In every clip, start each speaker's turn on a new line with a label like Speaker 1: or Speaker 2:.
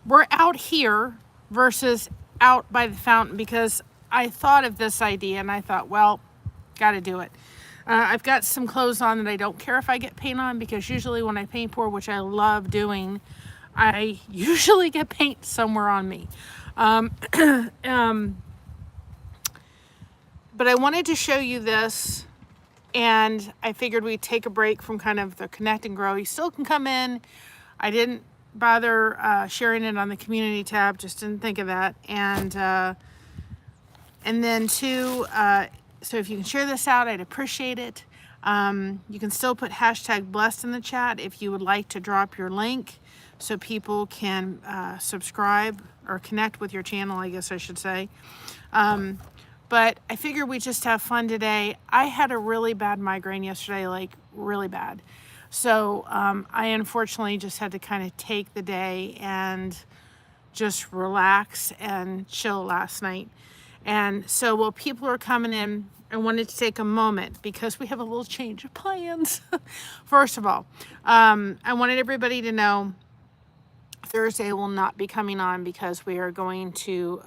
Speaker 1: we're out here versus out by the fountain because I thought of this idea and I thought, well, got to do it. I've got some clothes on that I don't care if I get paint on because usually when I paint pour, which I love doing, I usually get paint somewhere on me. But I wanted to show you this, and I figured we'd take a break from kind of the connect and grow. You still can come in. I didn't bother sharing it on the community tab, just didn't think of that. And then too, so if you can share this out, I'd appreciate it. You can still put hashtag blessed in the chat if you would like to drop your link so people can subscribe or connect with your channel, I guess I should say. But I figured we just have fun today. I had a really bad migraine yesterday, like really bad. So I unfortunately just had to kind of take the day and just relax and chill last night. And so while people are coming in, I wanted to take a moment because we have a little change of plans. First of all, I wanted everybody to know Thursday will not be coming on because we are going to,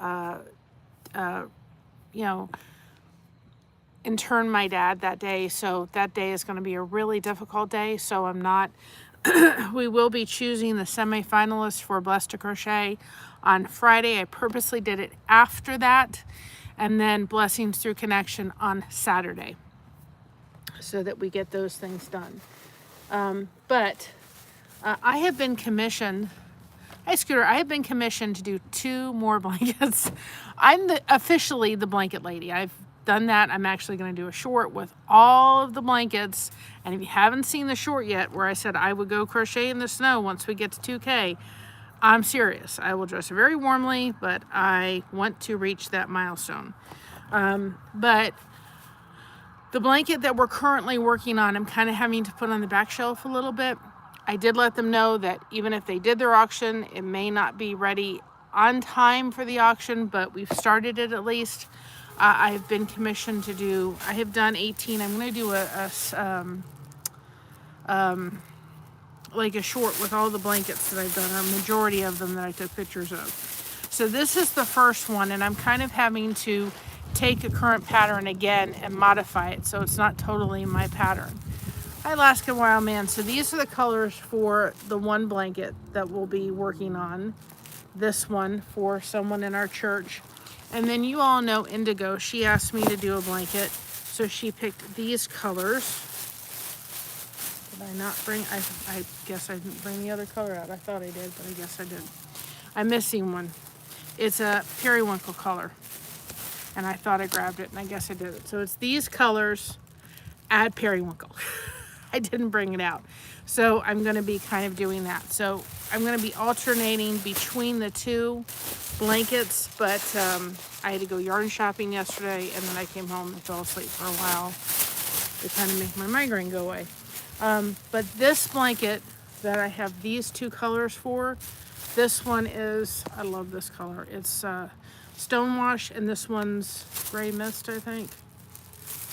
Speaker 1: intern my dad that day. So that day is going to be a really difficult day. So I'm not, we will be choosing the semifinalists for Blessed to Crochet on Friday. I purposely did it after that. And then Blessings Through Connection on Saturday so that we get those things done. But I have been commissioned, hi Scooter, I have been commissioned to do 2 more blankets. I'm officially the blanket lady. I've done that. I'm actually going to do a short with all of the blankets. And if you haven't seen the short yet, where I said I would go crochet in the snow once we get to 2K, I'm serious. I will dress very warmly, but I want to reach that milestone. But the blanket that we're currently working on, I'm kind of having to put on the back shelf a little bit. I did let them know that even if they did their auction, it may not be ready on time for the auction, but we've started it at least. I've been commissioned to do, I have done 18. I'm going to do like a short with all the blankets that I've done, a majority of them that I took pictures of. So this is the first one, and I'm kind of having to take a current pattern again and modify it so it's not totally my pattern. Hi Alaska Wild Man. So these are the colors for the one blanket that we'll be working on. This one for someone in our church. And then you all know Indigo. She asked me to do a blanket, so she picked these colors. Did I not bring, I guess I didn't bring the other color out. I thought I did, but I guess I didn't. I'm missing one. It's a periwinkle color. And I thought I grabbed it, and I guess I did it. So it's these colors, add periwinkle. I didn't bring it out. So I'm going to be kind of doing that. So I'm going to be alternating between the 2 blankets, but I had to go yarn shopping yesterday, and then I came home and fell asleep for a while to kind of make my migraine go away. But this blanket that I have these 2 colors for, this one is, I love this color. It's Stonewash, and this one's Gray Mist, I think.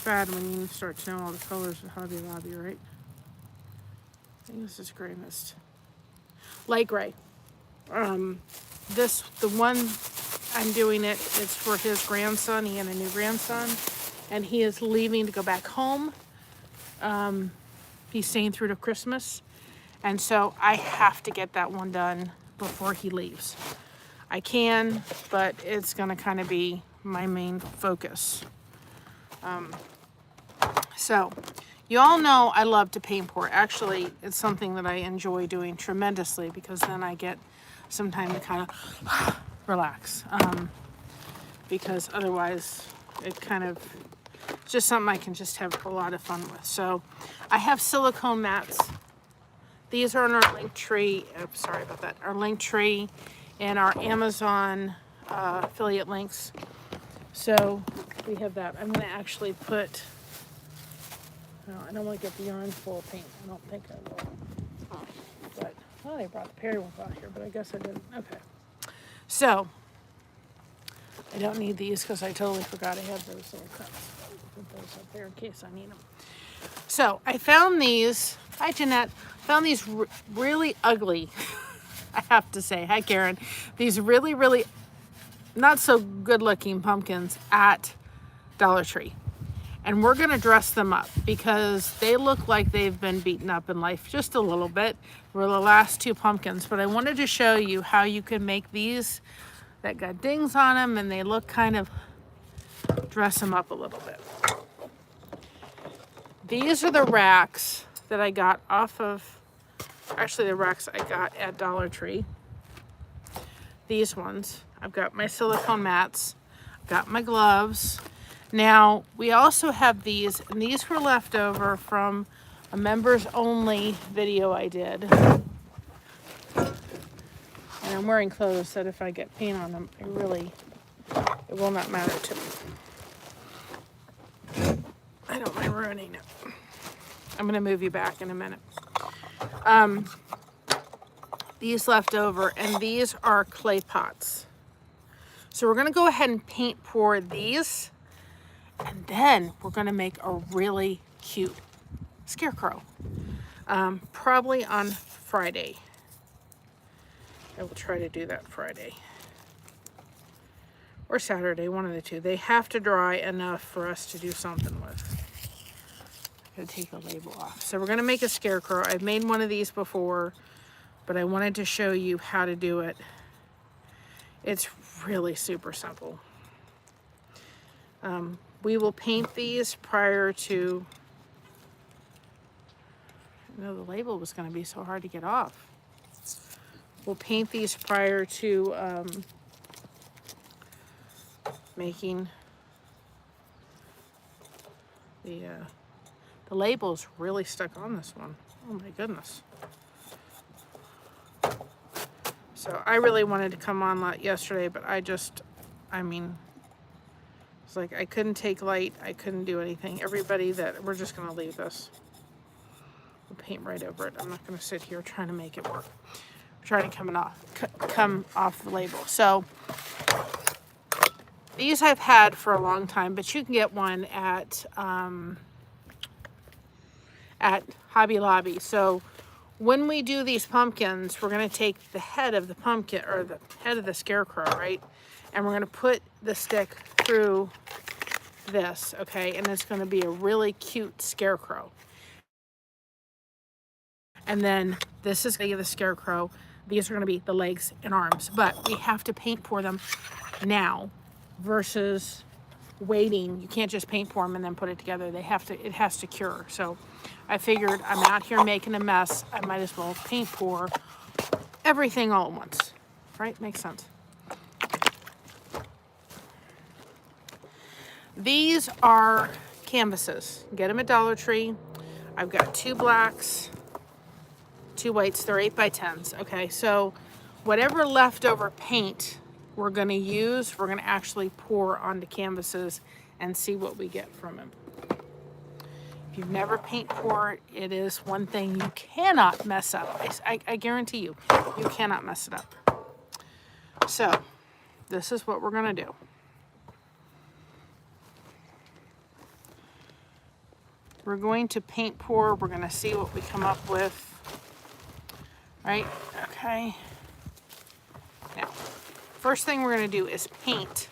Speaker 1: Bad when you start to know all the colors of Hobby Lobby, right? I think this is Gray Mist. Light gray. The one I'm doing it's for his grandson. He had a new grandson, and he is leaving to go back home. He's staying through to Christmas, and so I have to get that one done before he leaves. I can, but it's going to kind of be my main focus. So you all know I love to paint pour. Actually, it's something that I enjoy doing tremendously because then I get some time to kind of relax. Because otherwise it kind of, it's just something I can just have a lot of fun with. So I have silicone mats. These are on our link tree. Sorry about that. Our link tree and our Amazon affiliate links. So we have that. I'm going to actually put, no, I don't want to get the yarn full of paint. I don't think I will. But, well, they brought the periwinkle out here, but I guess I didn't. Okay. So, I don't need these because I totally forgot I had those little cups. Put those up there in case I need them. So, I found these. Hi, Jeanette. Found these really ugly I have to say. Hi, Karen. These really, really not so good looking pumpkins at Dollar Tree. And we're going to dress them up because they look like they've been beaten up in life just a little bit. We're the last two pumpkins, but I wanted to show you how you can make these that got dings on them and they look kind of, dress them up a little bit. These are the racks that I got off of, actually the racks I got at Dollar Tree. These ones. I've got my silicone mats, I've got my gloves. Now, we also have these, and these were left over from a members only video I did. And I'm wearing clothes that if I get paint on them, it will not matter to me. I don't mind ruining it. I'm gonna move you back in a minute. These left over, and these are clay pots. So we're gonna go ahead and paint pour these, and then we're gonna make a really cute scarecrow. Probably on Friday. I will try to do that Friday. Or Saturday, one of the two. They have to dry enough for us to do something with. I'm gonna take the label off. So we're gonna make a scarecrow. I've made one of these before, but I wanted to show you how to do it. It's really super simple. We will paint these prior to, the label was going to be so hard to get off. We'll paint these prior to making the label's really stuck on this one. Oh my goodness. So I really wanted to come on yesterday, but it's like I couldn't take light. I couldn't do anything. We're just going to leave this. We'll paint right over it. I'm not going to sit here trying to make it work. We're trying to come off the label. So these I've had for a long time, but you can get one at Hobby Lobby. So when we do these pumpkins, we're going to take the head of the pumpkin, or the head of the scarecrow, right? And we're going to put the stick through this, okay? And it's going to be a really cute scarecrow. And then this is going to be the scarecrow. These are going to be the legs and arms. But we have to paint pour them now versus waiting. You can't just paint pour them and then put it together. It has to cure. So I figured I'm out here making a mess. I might as well paint pour everything all at once, right? Makes sense. These are canvases. Get them at Dollar Tree. I've got 2 blacks, 2 whites. They're 8x10s. Okay, so whatever leftover paint we're going to use, we're going to actually pour onto canvases and see what we get from them. If you've never paint poured, it is one thing you cannot mess up. I guarantee you, you cannot mess it up. So this is what we're going to do. We're going to paint pour. We're going to see what we come up with. Right? Okay. Now, first thing we're going to do is paint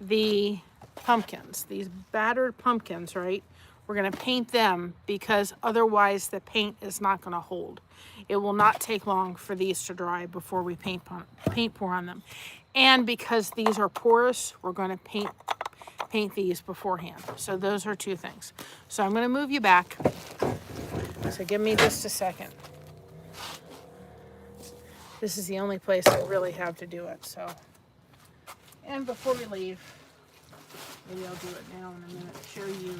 Speaker 1: the pumpkins. These battered pumpkins, right? We're going to paint them because otherwise the paint is not going to hold. It will not take long for these to dry before we paint pour on them. And because these are porous, we're going to paint these beforehand. So those are 2 things. So I'm going to move you back. So give me just a second. This is the only place I really have to do it. So, and before we leave, maybe I'll do it now in a minute. Show you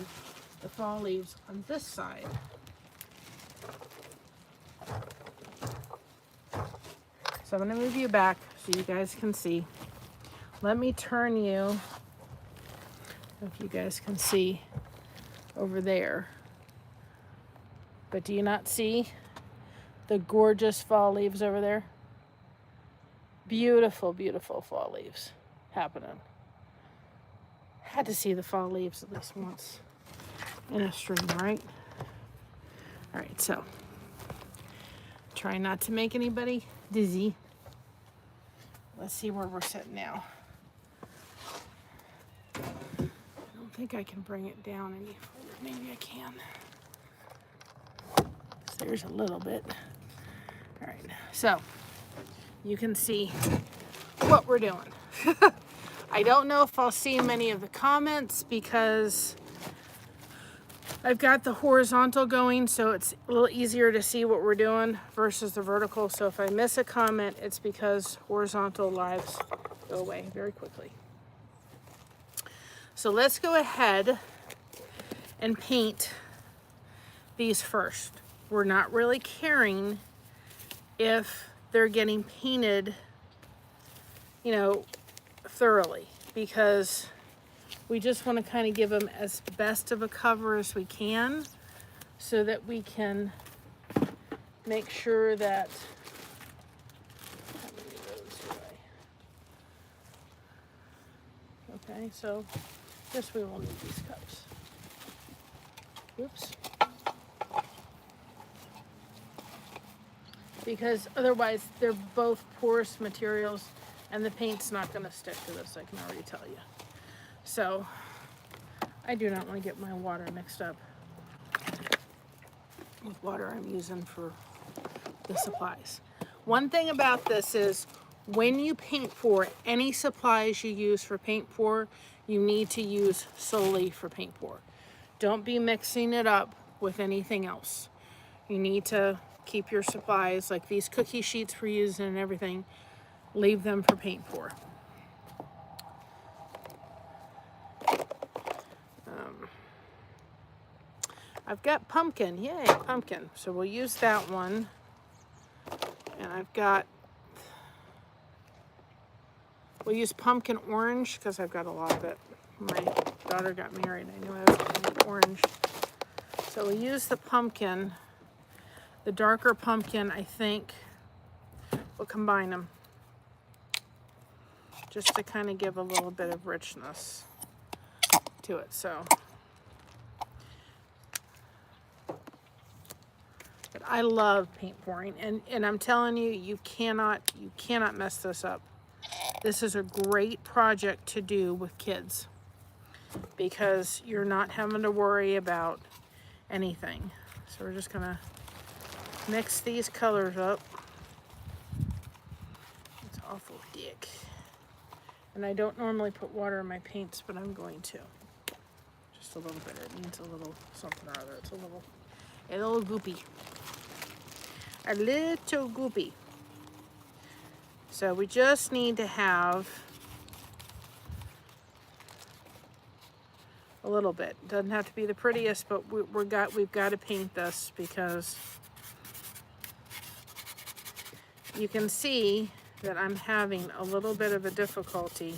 Speaker 1: the fall leaves on this side. So I'm going to move you back so you guys can see. Let me turn you, if you guys can see over there. But do you not see the gorgeous fall leaves over there? Beautiful, beautiful fall leaves happening. Had to see the fall leaves at least once in a stream, right? All right, so try not to make anybody dizzy. Let's see where we're sitting now. I don't think I can bring it down any further. Maybe I can. So there's a little bit. All right, so you can see what we're doing. I don't know if I'll see many of the comments because I've got the horizontal going, so it's a little easier to see what we're doing versus the vertical. So if I miss a comment, it's because horizontal lives go away very quickly. So let's go ahead and paint these first. We're not really caring if they're getting painted, you know, thoroughly, because we just want to kind of give them as best of a cover as we can so that we can make sure that, how many of those do I? Okay, so yes, we will need these cups. Oops. Because otherwise they're both porous materials and the paint's not going to stick to this, I can already tell you. So I do not want to get my water mixed up with water I'm using for the supplies. One thing about this is when you paint pour, any supplies you use for paint pour, you need to use solely for paint pour. Don't be mixing it up with anything else. You need to keep your supplies, like these cookie sheets we're using and everything, leave them for paint pour. I've got pumpkin, yay, pumpkin. So we'll use that one. And we'll use pumpkin orange because I've got a lot of it. My daughter got married, I knew I was going to need orange. So we'll use the pumpkin. The darker pumpkin, I think, we'll combine them just to kind of give a little bit of richness to it. So, but I love paint pouring, and I'm telling you, you cannot mess this up. This is a great project to do with kids because you're not having to worry about anything. So we're just gonna mix these colors up. It's awful thick. And I don't normally put water in my paints, but I'm going to. Just a little bit. It needs a little something or other. It's a little goopy. A little goopy. So we just need to have a little bit. Doesn't have to be the prettiest, but we've got to paint this because you can see that I'm having a little bit of a difficulty.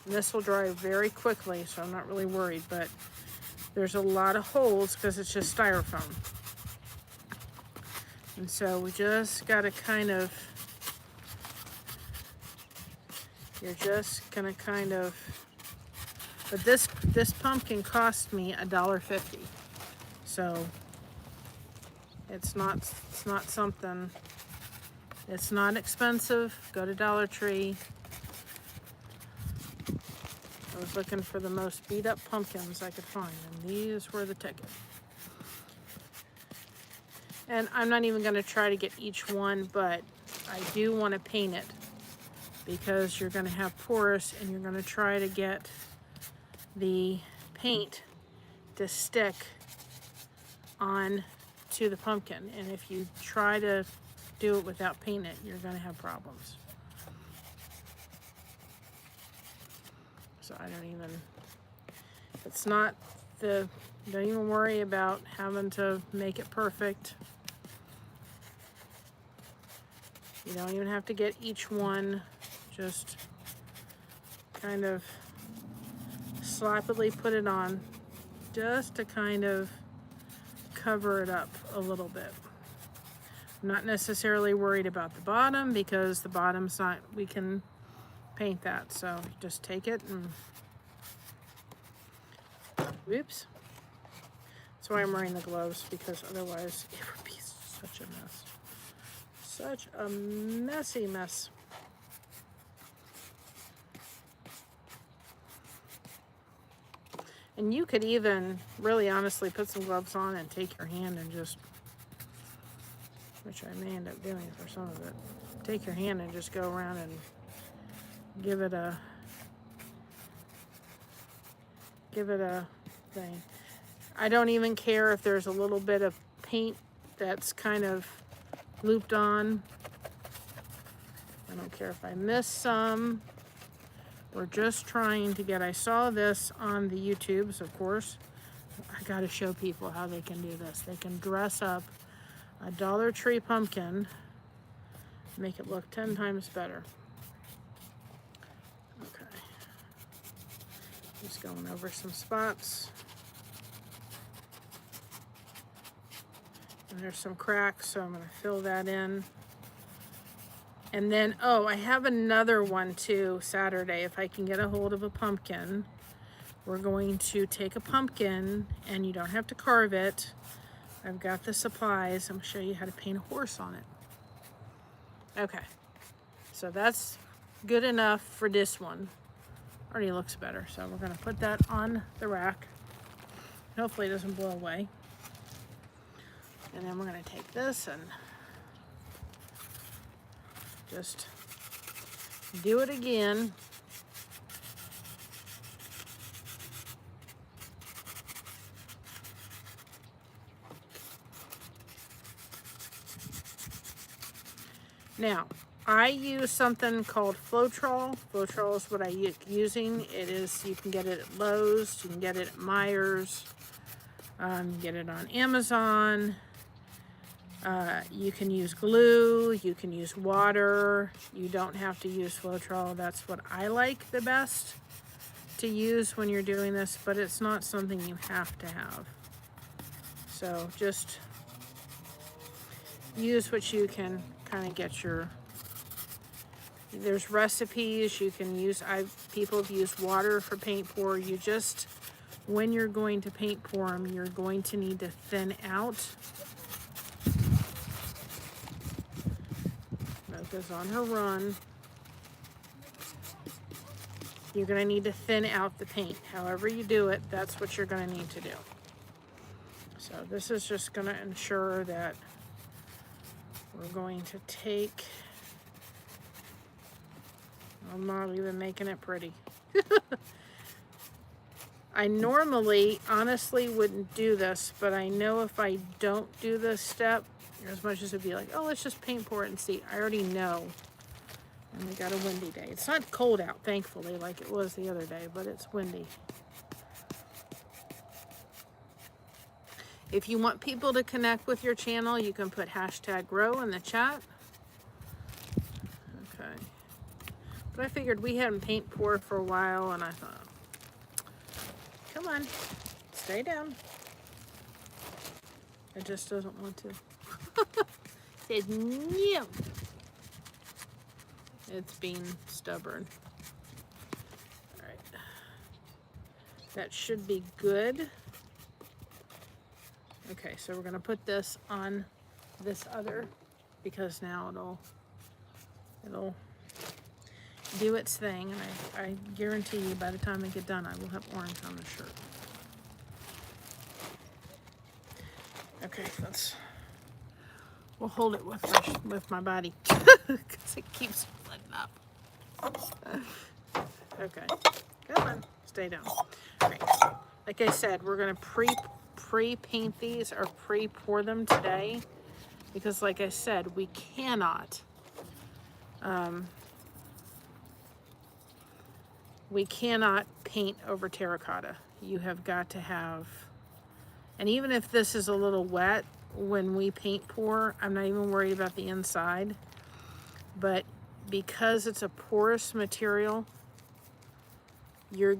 Speaker 1: And this will dry very quickly, so I'm not really worried, but there's a lot of holes because it's just styrofoam. And so we just got to kind of, you're just gonna kind of, but this pumpkin cost me $1.50. So it's not something, it's not expensive. Go to Dollar Tree. I was looking for the most beat up pumpkins I could find, and these were the ticket. And I'm not even gonna try to get each one, but I do want to paint it because you're gonna have porous and you're gonna try to get the paint to stick on to the pumpkin. And if you try to do it without painting it, you're gonna have problems. So I don't even, it's not the, don't even worry about having to make it perfect. You don't even have to get each one, just kind of sloppily put it on just to kind of cover it up a little bit. I'm not necessarily worried about the bottom because the bottom's not, we can paint that. So just take it and, whoops. That's why I'm wearing the gloves, because otherwise it would be such a mess. Such a messy mess. And you could even, really honestly, put some gloves on and take your hand and just, which I may end up doing for some of it, take your hand and just go around and give it a thing. I don't even care if there's a little bit of paint that's kind of looped on. I don't care if I miss some. We're just trying to get, I saw this on the YouTubes, of course. I gotta show people how they can do this. They can dress up a Dollar Tree pumpkin, make it look 10 times better. Okay. Just going over some spots. And there's some cracks, so I'm gonna fill that in. And then, oh, I have another one too, Saturday. If I can get a hold of a pumpkin, we're going to take a pumpkin, and you don't have to carve it. I've got the supplies. I'm gonna show you how to paint a horse on it. Okay, so that's good enough for this one. Already looks better, so we're gonna put that on the rack. Hopefully it doesn't blow away. And then we're gonna take this and just do it again. Now, I use something called Floetrol. Floetrol is what I'm using. It is, you can get it at Lowe's, you can get it at Myers, you can get it on Amazon. You can use glue, you can use water, you don't have to use Floetrol. That's what I like the best to use when you're doing this, but it's not something you have to have. So just use what you can kind of get your, there's recipes you can use. People have used water for paint pour. You just, when you're going to paint pour them, you're going to need to thin out. Mocha's on her run. You're going to need to thin out the paint. However you do it, that's what you're going to need to do. So this is just going to ensure that we're going to take, I'm not even making it pretty. I normally, honestly, wouldn't do this, but I know if I don't do this step, as much as it'd be like, oh, let's just paint pour it and see. I already know. And we got a windy day. It's not cold out, thankfully, like it was the other day, but it's windy. If you want people to connect with your channel, you can put #grow in the chat. Okay. But I figured we hadn't paint poured for a while, and I thought, come on, stay down. It just doesn't want to. It says no. It's being stubborn. All right. That should be good. Okay, so we're gonna put this on this other, because now it'll do its thing, and I guarantee you by the time I get done, I will have orange on the shirt. Okay, we'll hold it with my body because it keeps splitting up. Okay, come on, stay down. All right, like I said, we're gonna pre-paint these or pre-pour them today, because like I said, we cannot paint over terracotta. You have got to have, and even if this is a little wet when we paint pour, I'm not even worried about the inside, but because it's a porous material, there's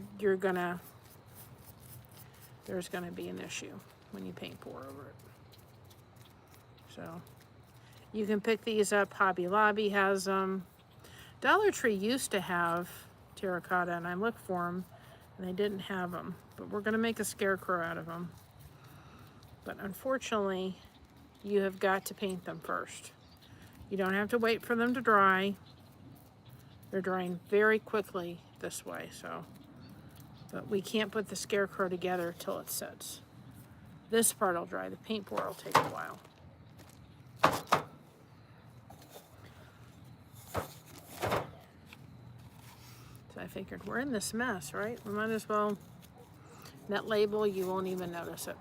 Speaker 1: gonna be an issue when you paint pour over it. So you can pick these up. Hobby Lobby has them. Dollar Tree used to have terracotta, and I looked for them and they didn't have them, but we're gonna make a scarecrow out of them. But unfortunately, you have got to paint them first. You don't have to wait for them to dry. They're drying very quickly this way, so. But we can't put the scarecrow together till it sets. This part will dry. The paint pour will take a while. So I figured we're in this mess, right? We might as well, that label, you won't even notice it.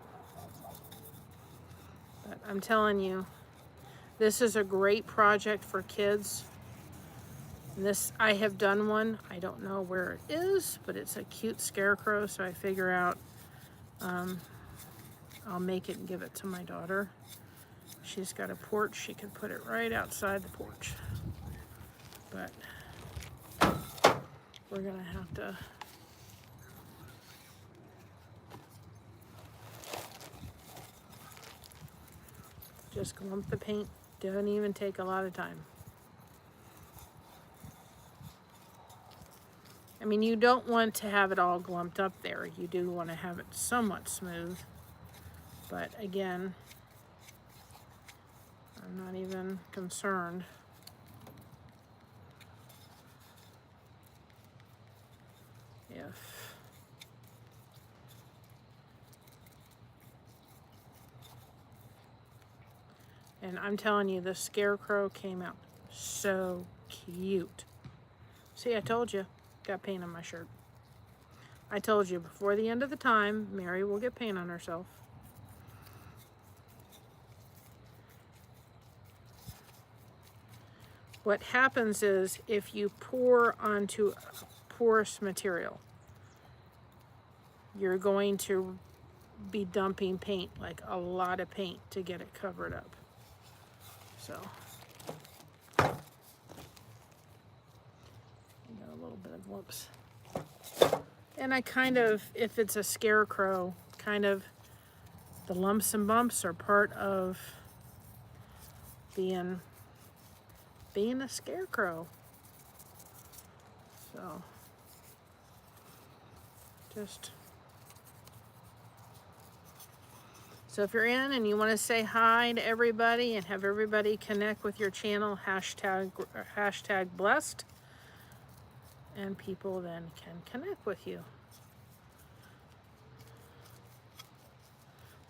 Speaker 1: But I'm telling you, this is a great project for kids. This, I have done one. I don't know where it is, but it's a cute scarecrow, so I figure out I'll make it and give it to my daughter. She's got a porch. She can put it right outside the porch. But we're gonna have to just glump the paint. Don't even take a lot of time. I mean, you don't want to have it all glumped up there. You do want to have it somewhat smooth. But again, I'm not even concerned. If and I'm telling you, the scarecrow came out so cute. See, I told you. Got paint on my shirt. I told you before the end of the time, Mary will get paint on herself. What happens is if you pour onto a porous material, you're going to be dumping paint, like a lot of paint, to get it covered up. So, a little bit of whoops. And I kind of, if it's a scarecrow, kind of the lumps and bumps are part of being a scarecrow. So so if you're in and you want to say hi to everybody and have everybody connect with your channel, hashtag blessed, and people then can connect with you.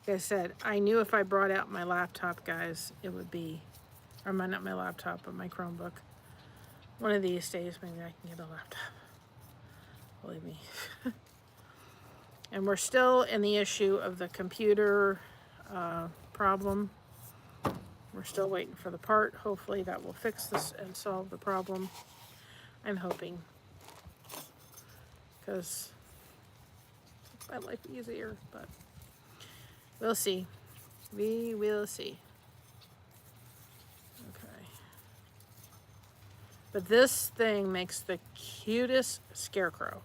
Speaker 1: Like I said, I knew if I brought out my laptop, guys, it would be, or not my laptop, but my Chromebook. One of these days, maybe I can get a laptop. Believe me. And we're still in the issue of the computer problem. We're still waiting for the part. Hopefully that will fix this and solve the problem. I'm hoping. Because it's my life easier, but we'll see. We will see. Okay. But this thing makes the cutest scarecrow.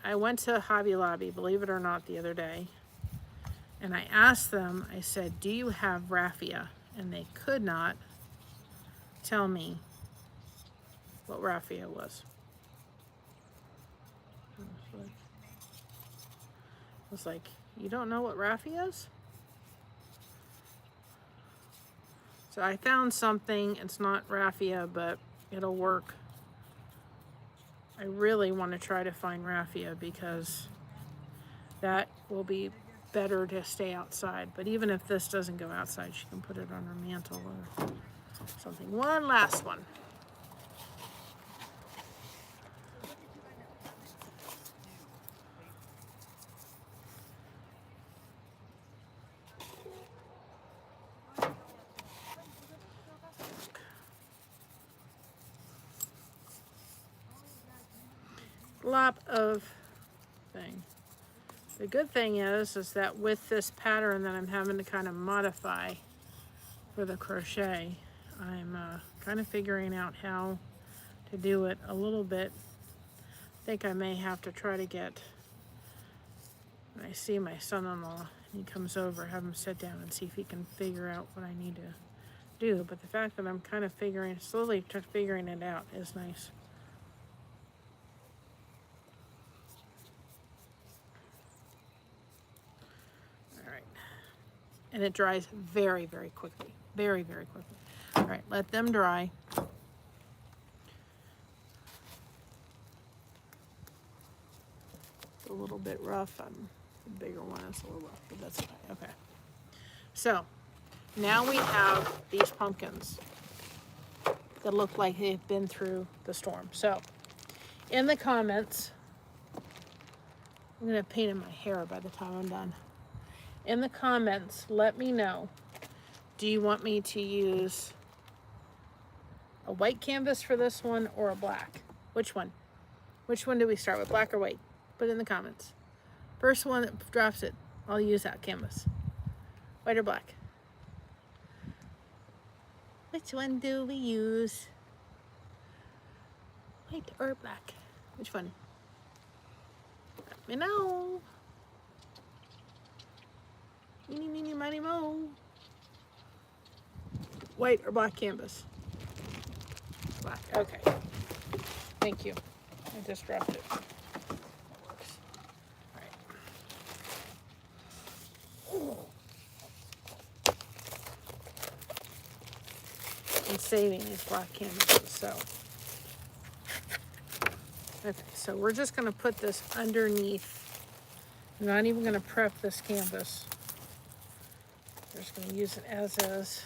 Speaker 1: I went to Hobby Lobby, believe it or not, the other day. And I asked them, I said, do you have raffia? And they could not tell me what raffia was. I was like, you don't know what raffia is? So I found something. It's not raffia, but it'll work. I really want to try to find raffia because that will be better to stay outside. But even if this doesn't go outside, she can put it on her mantle or something. One last one. Lot of thing. The good thing is that with this pattern that I'm having to kind of modify for the crochet, I'm kind of figuring out how to do it a little bit. I think I may have to try to get, when I see my son-in-law, he comes over, have him sit down and see if he can figure out what I need to do. But the fact that I'm kind of slowly figuring it out is nice. And it dries very, very quickly. very, very quickly. All right, let them dry. It's a little bit rough. The bigger one is a little rough, but that's okay. Okay. So now we have these pumpkins that look like they've been through the storm. So in the comments, I'm going to paint in my hair by the time I'm done. In the comments, let me know, do you want me to use a white canvas for this one or a black? Which one? Which one do we start with, black or white? Put it in the comments. First one that drops it, I'll use that canvas. White or black? Which one do we use? White or black? Which one? Let me know. Meeny, meeny, miny, mo. White or black canvas? Black. Okay. Thank you. I just dropped it. That works. All right. I'm saving these black canvases, so. Okay, so we're just going to put this underneath. I'm not even going to prep this canvas. We're just going to use it as is.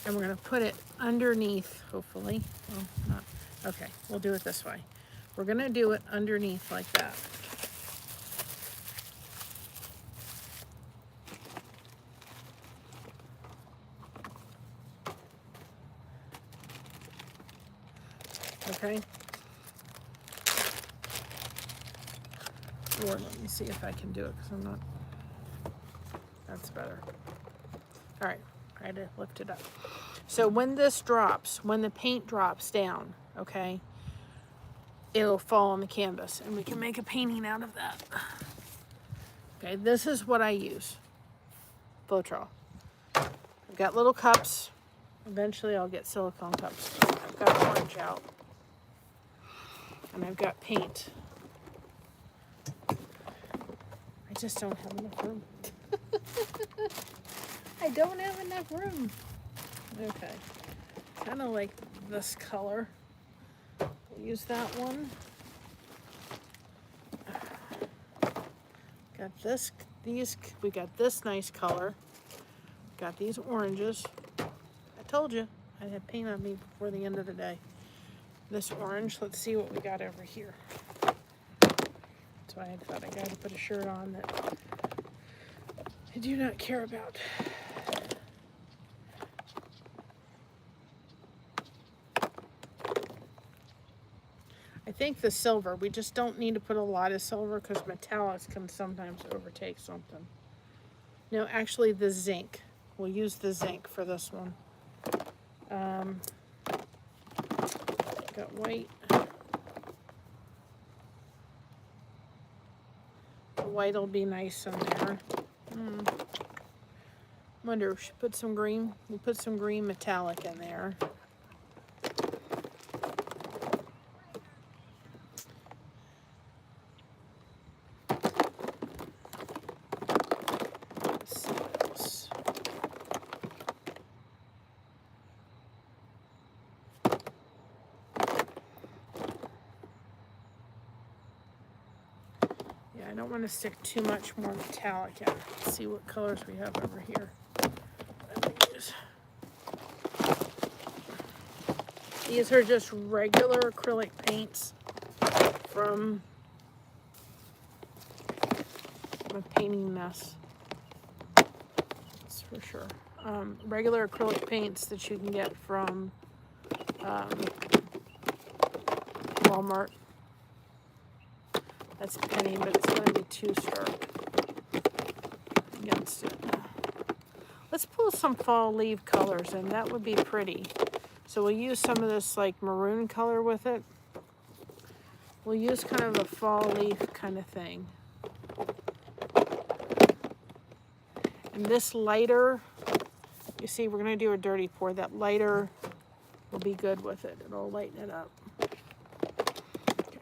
Speaker 1: And we're going to put it underneath, hopefully. Well, not. Okay, we'll do it this way. We're going to do it underneath like that. Okay. Or let me see if I can do it because I'm not. That's better. All right, try to lift it up. So when this drops, when the paint drops down, okay, it'll fall on the canvas and we can make a painting out of that. Okay, this is what I use. Floetrol. I've got little cups. Eventually I'll get silicone cups. I've got orange out. And I've got paint. I just don't have enough room. I don't have enough room. Okay. Kind of like this color. We'll use that one. Got this, we got this nice color. Got these oranges. I told you I had paint on me before the end of the day. This orange, let's see what we got over here. That's why I thought I got to put a shirt on that I do not care about. I think the silver, we just don't need to put a lot of silver because metallics can sometimes overtake something. No, actually the zinc. We'll use the zinc for this one. Got white. The white will be nice in there. Wonder if we should put some green. We'll put some green metallic in there. I don't want to stick too much more metallic in. Let's see what colors we have over here. These are just regular acrylic paints from a painting mess. That's for sure. Regular acrylic paints that you can get from Walmart. That's a penny, but it's going to be too stark against it. Let's pull some fall leaf colors in. That would be pretty. So we'll use some of this like maroon color with it. We'll use kind of a fall leaf kind of thing. And this lighter, you see, we're going to do a dirty pour. That lighter will be good with it. It'll lighten it up. Okay,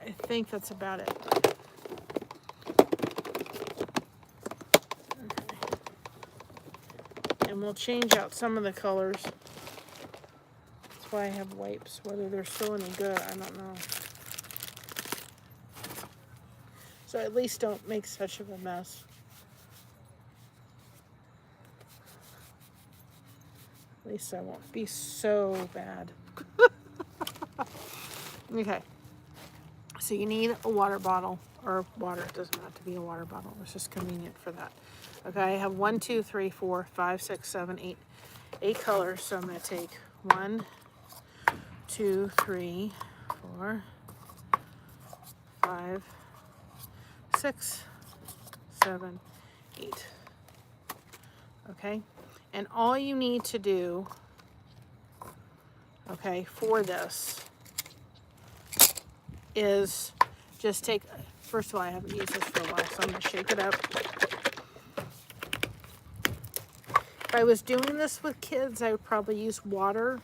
Speaker 1: I think that's about it. And we'll change out some of the colors. That's why I have wipes. Whether they're still any good, I don't know. So at least don't make such of a mess. At least I won't be so bad. Okay. So you need a water bottle, or water. It doesn't have to be a water bottle. It's just convenient for that. Okay, I have 1, 2, 3, 4, 5, 6, 7, 8. 8 colors. So I'm going to take 1, 2, 3, 4, 5, 6, 7, 8. Okay, and all you need to do, okay, for this is just take, first of all, I haven't used this for a while, so I'm going to shake it up. If I was doing this with kids, I would probably use water,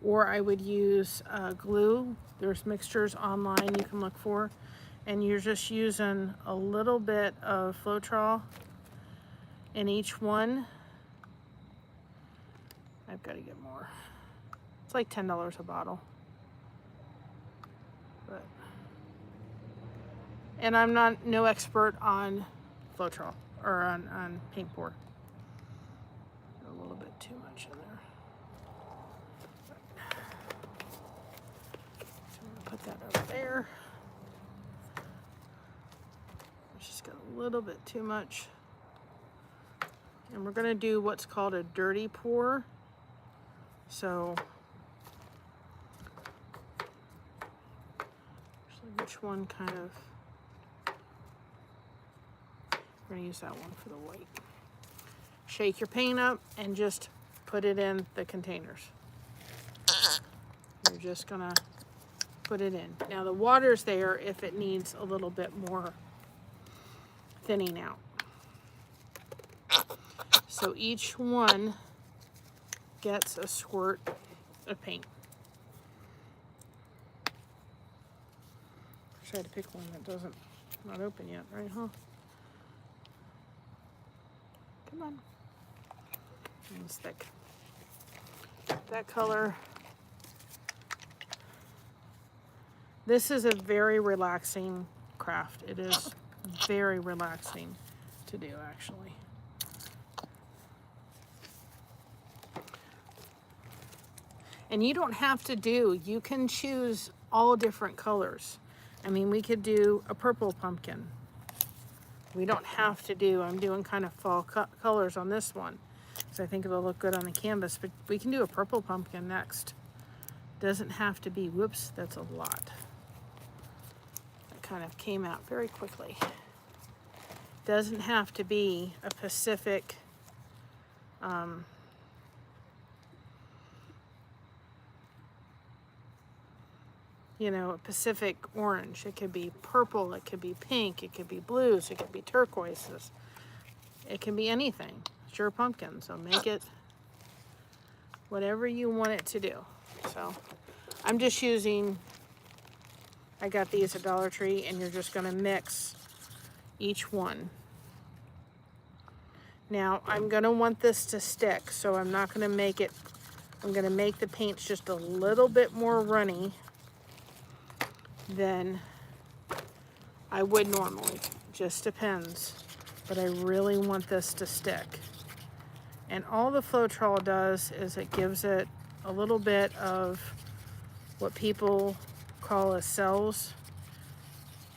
Speaker 1: or I would use glue. There's mixtures online you can look for, and you're just using a little bit of Floetrol in each one. I've got to get more. It's like $10 a bottle. But, and I'm no expert on Floetrol or on paint pour. A little bit too much in there. So I'm gonna put that over there. It's just got a little bit too much. And we're gonna do what's called a dirty pour. So, actually, which one kind of, we're gonna use that one for the white. Shake your paint up and just put it in the containers. You're just gonna put it in. Now the water's there if it needs a little bit more thinning out. So each one gets a squirt of paint. Try to pick one that not open yet, right, huh? Come on. It's thick. That color. This is a very relaxing craft. It is very relaxing to do, actually. And you don't have to you can choose all different colors. I mean, we could do a purple pumpkin. We don't have to I'm doing kind of fall colors on this one. So I think it'll look good on the canvas, but we can do a purple pumpkin next. Doesn't have to be, whoops, that's a lot. That kind of came out very quickly. Doesn't have to be a Pacific, you know, a Pacific orange. It could be purple, it could be pink, it could be blues, it could be turquoises. It can be anything. It's your pumpkin, so make it whatever you want it to do. So I'm just using, I got these at Dollar Tree, and you're just gonna mix each one. Now I'm gonna want this to stick, so I'm not gonna make it, I'm gonna make the paints just a little bit more runny than I would normally. Just depends. But I really want this to stick. And all the Floetrol does is it gives it a little bit of what people call a cells.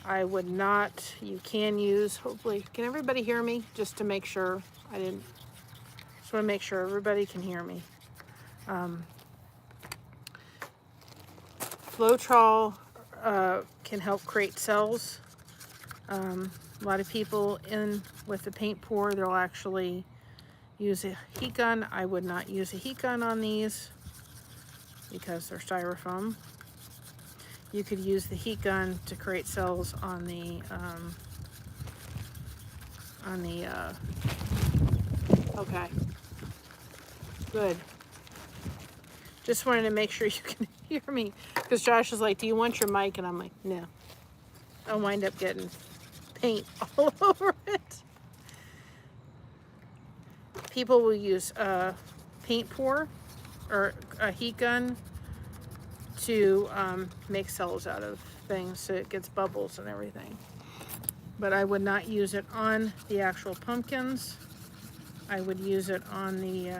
Speaker 1: I would not, you can use, hopefully, can everybody hear me? Just to make sure just want to make sure everybody can hear me. Floetrol can help create cells. A lot of people with the paint pour, they'll actually use a heat gun. I would not use a heat gun on these because they're styrofoam. You could use the heat gun to create cells on the okay, good. Just wanted to make sure you can hear me, because Josh is like, do you want your mic? And I'm like, no. I'll wind up getting paint all over it. people will use a paint pour or a heat gun to make cells out of things so it gets bubbles and everything. But I would not use it on the actual pumpkins. I would use it on the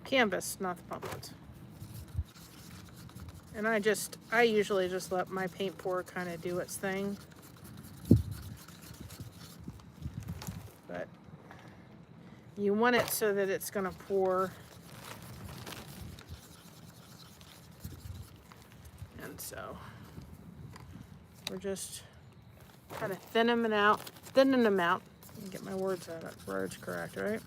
Speaker 1: canvas, not the pumpkins. And I usually just let my paint pour kind of do its thing. But you want it so that it's going to pour. And so we're just kind of thinning them out. Let me get my words correct, right?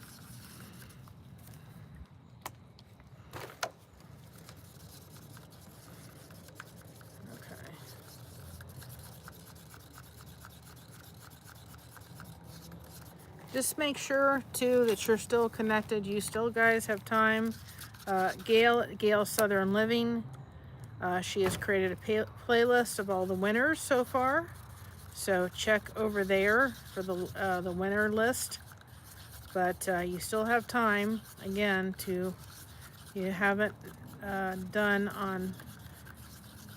Speaker 1: Just make sure too that you're still connected. You still guys have time. Gail Southern Living, she has created a playlist of all the winners so far. So check over there for the winner list. But you still have time again you haven't done on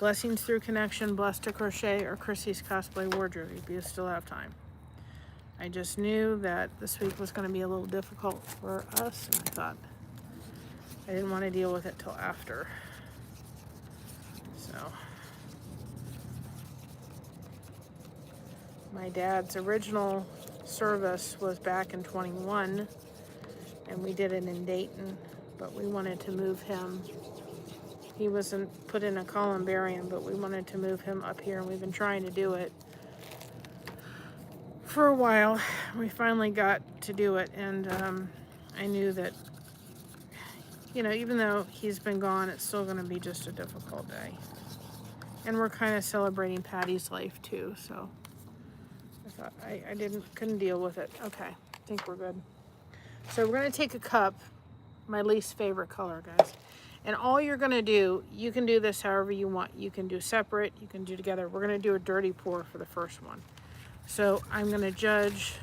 Speaker 1: Blessings Through Connection, Blessed to Crochet, or Chrissy's Cosplay Wardrobe. You still have time. I just knew that this week was going to be a little difficult for us, and I thought I didn't want to deal with it till after. So my dad's original service was back in 21, and we did it in Dayton, but we wanted to move him. He wasn't put in a columbarium, but we wanted to move him up here, and we've been trying to do it for a while. We finally got to do it, and I knew that, even though he's been gone, it's still going to be just a difficult day. And we're kind of celebrating Patty's life too, so I thought I couldn't deal with it. Okay, I think we're good. So we're going to take a cup, my least favorite color, guys. And all you're going to do, you can do this however you want. You can do separate, you can do together. We're going to do a dirty pour for the first one. So I'm going to judge.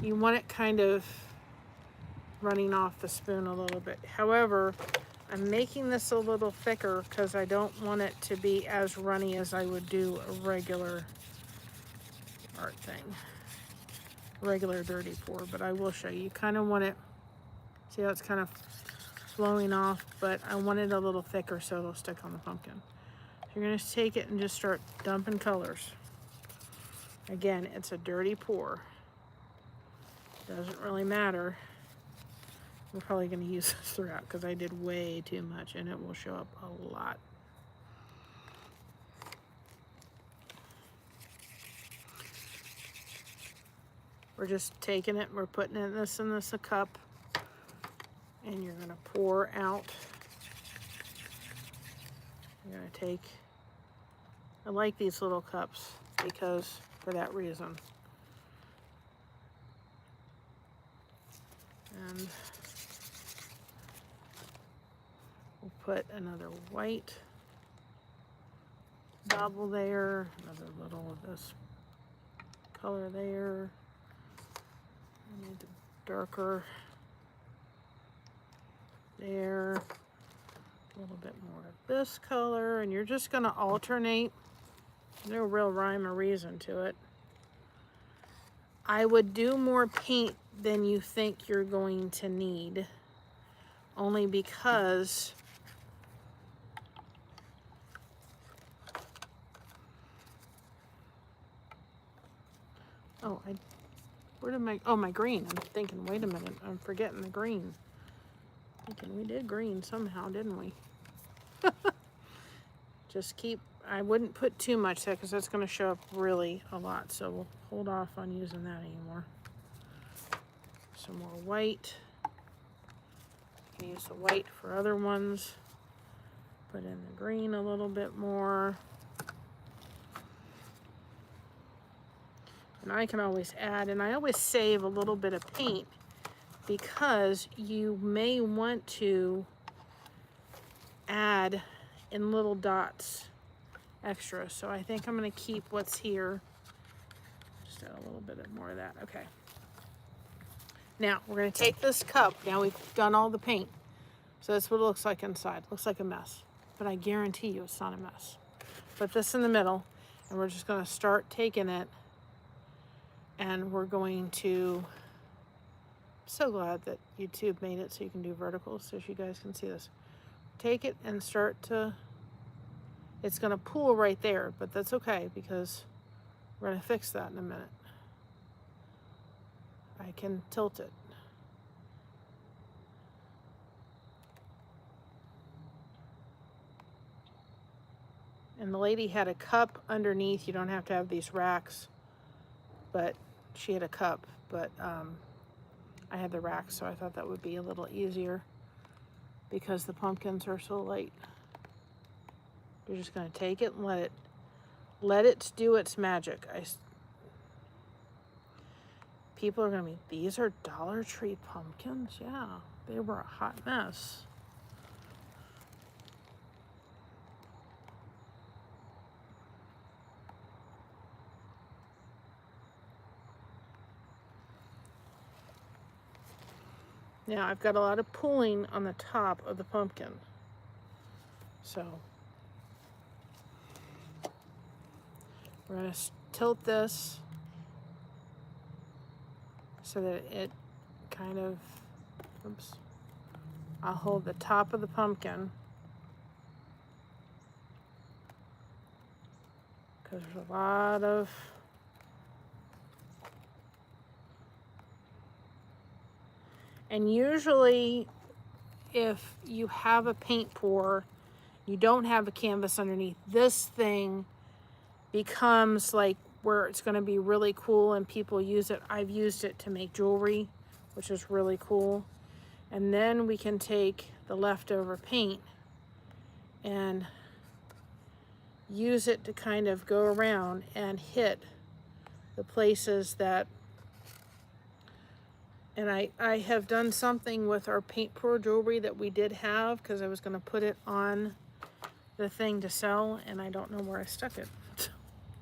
Speaker 1: You want it kind of running off the spoon a little bit. However, I'm making this a little thicker because I don't want it to be as runny as I would do a regular art thing. Regular dirty pour, but I will show you. You kind of want it, see how it's kind of flowing off, but I want it a little thicker so it'll stick on the pumpkin. So you're going to take it and just start dumping colors. Again, it's a dirty pour. Doesn't really matter. We're probably going to use this throughout because I did way too much and it will show up a lot. We're just taking it, we're putting in this a cup, and you're going to pour out. You're going to take, I like these little cups because for that reason. And we'll put another white dabble there, another little of this color there. I need the darker there, a little bit more of this color, and you're just going to alternate. No real rhyme or reason to it. I would do more paint than you think you're going to need, only because where did my green? I'm thinking, wait a minute, I'm forgetting the green. Thinking we did green somehow, didn't we? Just I wouldn't put too much there because that's going to show up really a lot. So we'll hold off on using that anymore. Some more white. You can use the white for other ones. Put in the green a little bit more. And I can always add, and I always save a little bit of paint because you may want to add in little dots extra. So I think I'm going to keep what's here. Just add a little bit more of that. Okay. Now, we're going to take this cup. Now we've done all the paint. So that's what it looks like inside. Looks like a mess. But I guarantee you it's not a mess. Put this in the middle, and we're just going to start taking it. And we're going to... I'm so glad that YouTube made it so you can do verticals so you guys can see this. Take it and start to... It's going to pool right there, but that's okay because we're going to fix that in a minute. I can tilt it. And the lady had a cup underneath. You don't have to have these racks, but she had a cup, but I had the rack, so I thought that would be a little easier because the pumpkins are so light. You're just going to take it and let it do its magic. People are going to be, these are Dollar Tree pumpkins? Yeah, they were a hot mess. Now I've got a lot of pulling on the top of the pumpkin. So we're going to tilt this so that it kind of, oops, I'll hold the top of the pumpkin because there's a lot of and usually if you have a paint pour, you don't have a canvas underneath, this thing becomes like where it's going to be really cool and people use it. I've used it to make jewelry, which is really cool. And then we can take the leftover paint and use it to kind of go around and hit the places that, and I have done something with our paint pour jewelry that we did have because I was going to put it on the thing to sell and I don't know where I stuck it.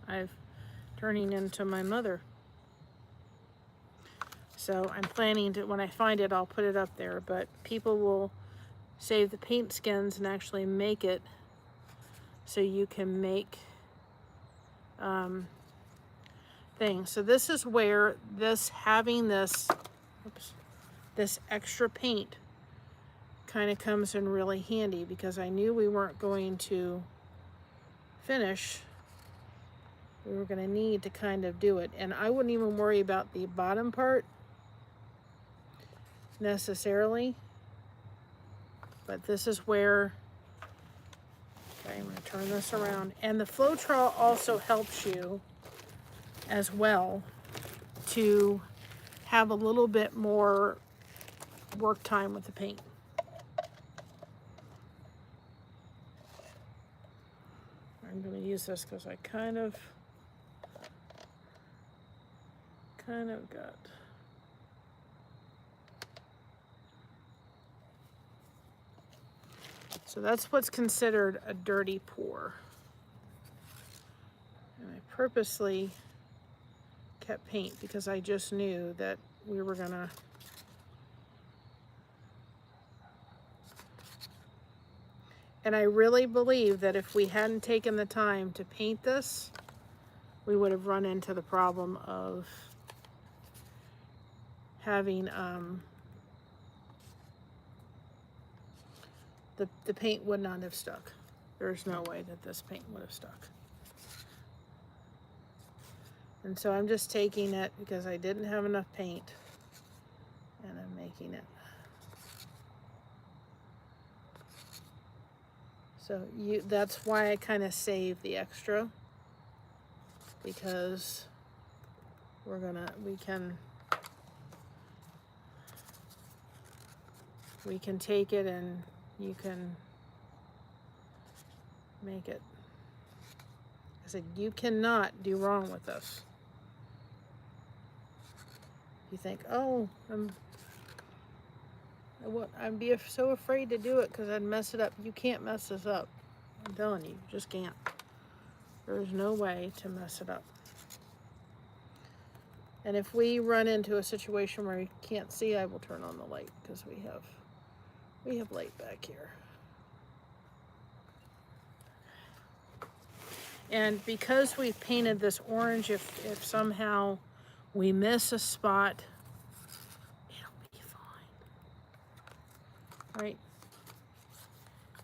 Speaker 1: I'm turning into my mother. So I'm planning to, when I find it, I'll put it up there, but people will save the paint skins and actually make it so you can make things. So this is where having this, oops, this extra paint kind of comes in really handy because I knew we weren't going to finish. We were going to need to kind of do it. And I wouldn't even worry about the bottom part necessarily. But this is where, okay, I'm going to turn this around. And the Floetrol also helps you as well to have a little bit more work time with the paint. I'm going to use this because I kind of got, so that's what's considered a dirty pour. And I purposely kept paint because I just knew that we were gonna, and I really believe that if we hadn't taken the time to paint this, we would have run into the problem of having the paint would not have stuck. There's no way that this paint would have stuck. And so I'm just taking it because I didn't have enough paint and I'm making it. So that's why I kind of save the extra, because we can take it and you can make it. I said, you cannot do wrong with this. You think, oh, I'd be so afraid to do it because I'd mess it up. You can't mess this up. I'm telling you, you just can't. There's no way to mess it up. And if we run into a situation where you can't see, I will turn on the light because we have light back here. And because we've painted this orange, if somehow we miss a spot, it'll be fine. Right?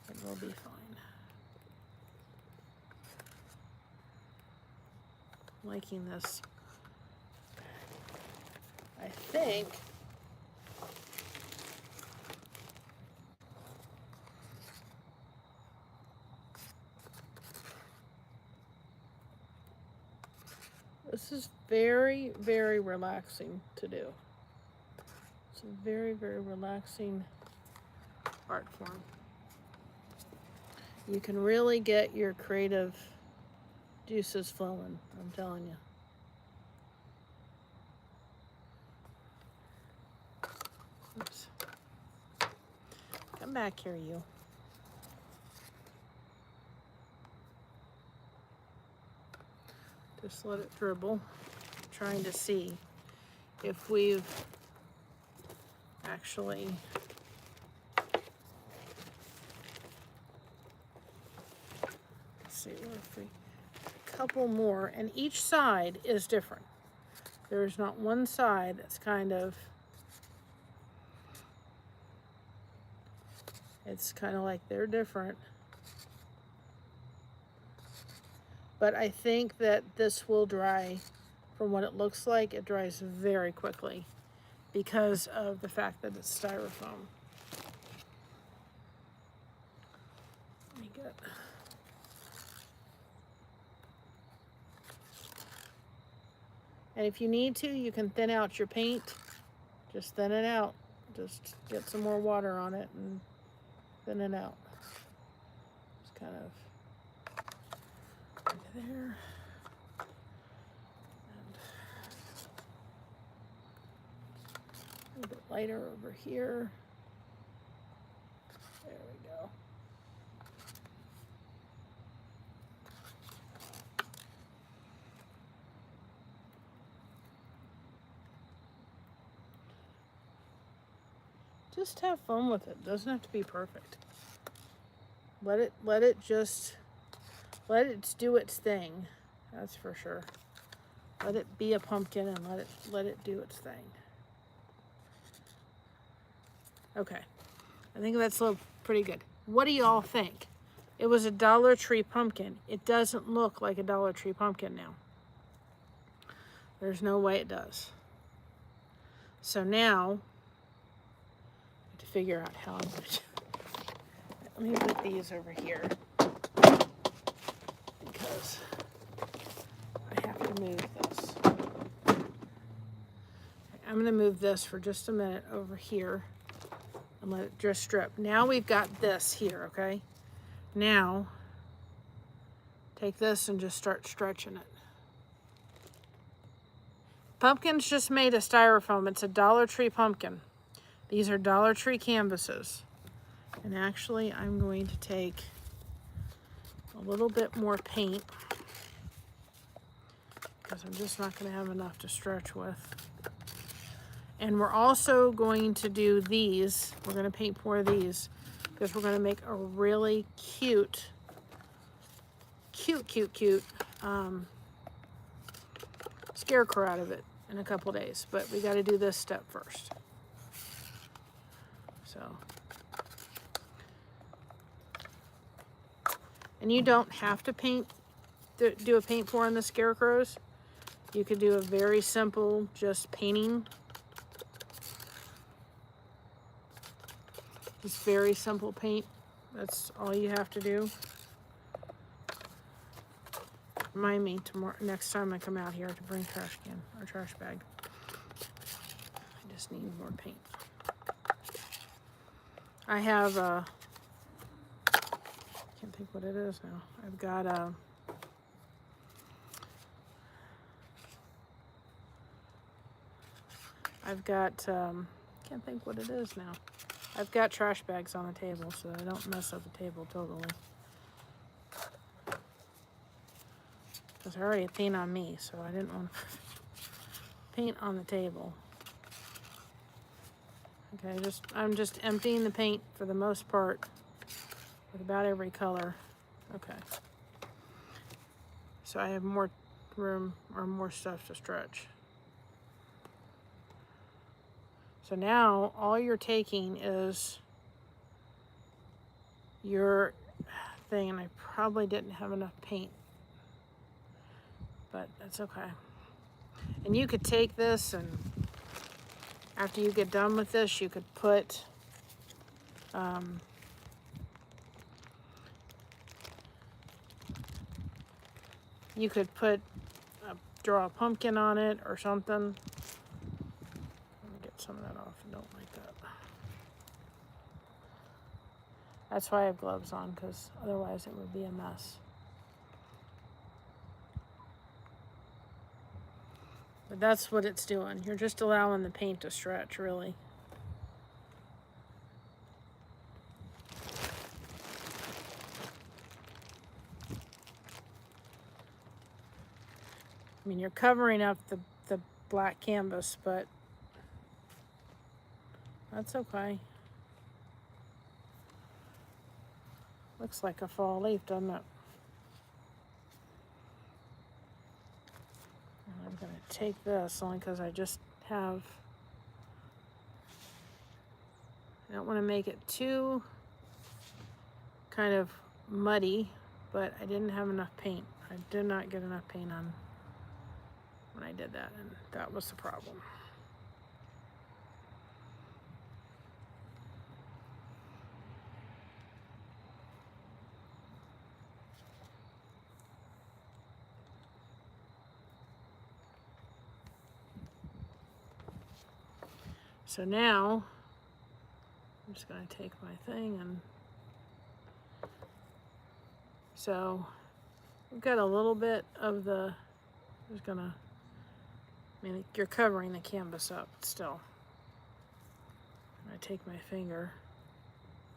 Speaker 1: It will be fine. Liking this. I think this is very, very relaxing to do. It's a very, very relaxing art form. You can really get your creative juices flowing, I'm telling you. Oops. Come back here, you. Just let it dribble. Trying to see if we've actually see if we a couple more, and each side is different. There's not one side that's kind of, it's kind of like they're different. But I think that this will dry, from what it looks like, it dries very quickly because of the fact that it's styrofoam. Let me get, and if you need to, you can thin out your paint. Just thin it out. Just get some more water on it and thin it out. Just kind of there. And a little bit lighter over here. There we go. Just have fun with it. It doesn't have to be perfect. Let it do its thing. That's for sure. Let it be a pumpkin and let it do its thing. Okay. I think that's pretty good. What do y'all think? It was a Dollar Tree pumpkin. It doesn't look like a Dollar Tree pumpkin now. There's no way it does. So now, I have to figure out how I'm going to. Let me put these over here because I have to move this. I'm going to move this for just a minute over here and let it just strip. Now we've got this here, okay? Now, take this and just start stretching it. Pumpkin's just made of styrofoam. It's a Dollar Tree pumpkin. These are Dollar Tree canvases. And actually, I'm going to take a little bit more paint because I'm just not going to have enough to stretch with. And we're also going to do these. We're going to paint more of these because we're going to make a really cute scarecrow out of it in a couple days. But we got to do this step first. So. And you don't have to do a paint pour on the scarecrows. You could do a very simple, just painting. Just very simple paint. That's all you have to do. Remind me tomorrow, next time I come out here, to bring trash can or trash bag. I just need more paint. I have can't think what it is now. I've got can't think what it is now. I've got trash bags on the table so I don't mess up the table totally. Because I already had paint on me, so I didn't want to paint on the table. Okay, I'm just emptying the paint for the most part with about every color. Okay. So I have more room or more stuff to stretch. So now all you're taking is your thing, and I probably didn't have enough paint, but that's okay. And you could take this, and after you get done with this, you could put draw a pumpkin on it or something. Let me get some of that off. I don't like that. That's why I have gloves on, because otherwise it would be a mess. But that's what it's doing. You're just allowing the paint to stretch, really. I mean, you're covering up the black canvas, but that's okay. Looks like a fall leaf, doesn't it? And I'm going to take this only because I just have... I don't want to make it too kind of muddy, but I didn't have enough paint. I did not get enough paint on when I did that, and that was the problem. So now I'm just going to take my thing, and so we've got a little bit of the, I mean, you're covering the canvas up still. I take my finger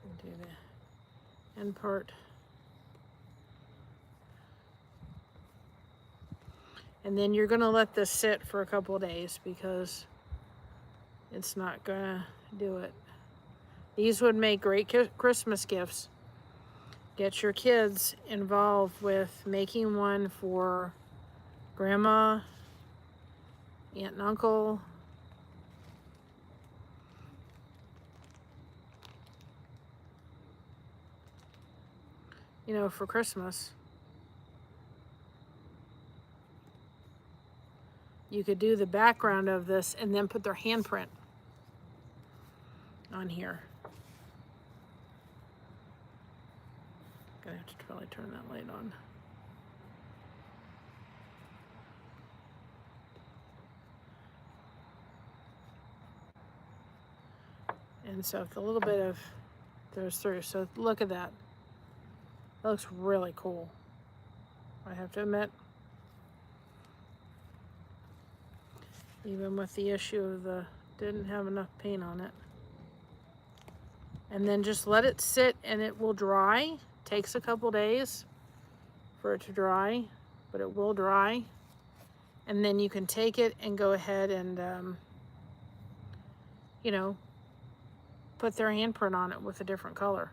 Speaker 1: and do the end part. And then you're gonna let this sit for a couple of days because it's not gonna do it. These would make great Christmas gifts. Get your kids involved with making one for grandma, aunt and uncle. You know, for Christmas. You could do the background of this and then put their handprint on here. Gonna have to probably turn that light on. And so if a little bit of goes through, so look at that. That looks really cool, I have to admit. Even with the issue of the didn't have enough paint on it. And then just let it sit and it will dry. Takes a couple days for it to dry, but it will dry. And then you can take it and go ahead and, you know, put their handprint on it with a different color.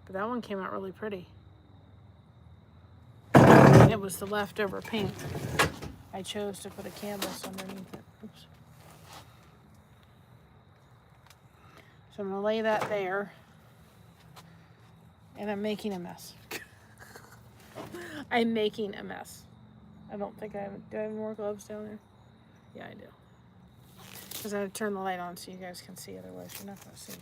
Speaker 1: But that one came out really pretty. It was the leftover paint. I chose to put a canvas underneath it. Oops. So I'm gonna lay that there. And I'm making a mess. I'm making a mess. I don't think I have, do I have more gloves down there? Yeah, I do. Because I have to turn the light on so you guys can see, otherwise you're not gonna see.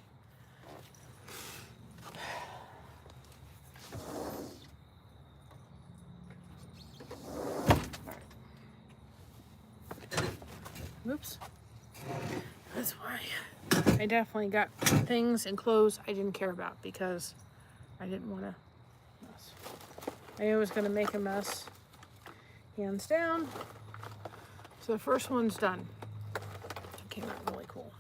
Speaker 1: Oops. That's why I definitely got things and clothes I didn't care about because I didn't want to mess. I was going to make a mess, hands down. So the first one's done. It came out really cool.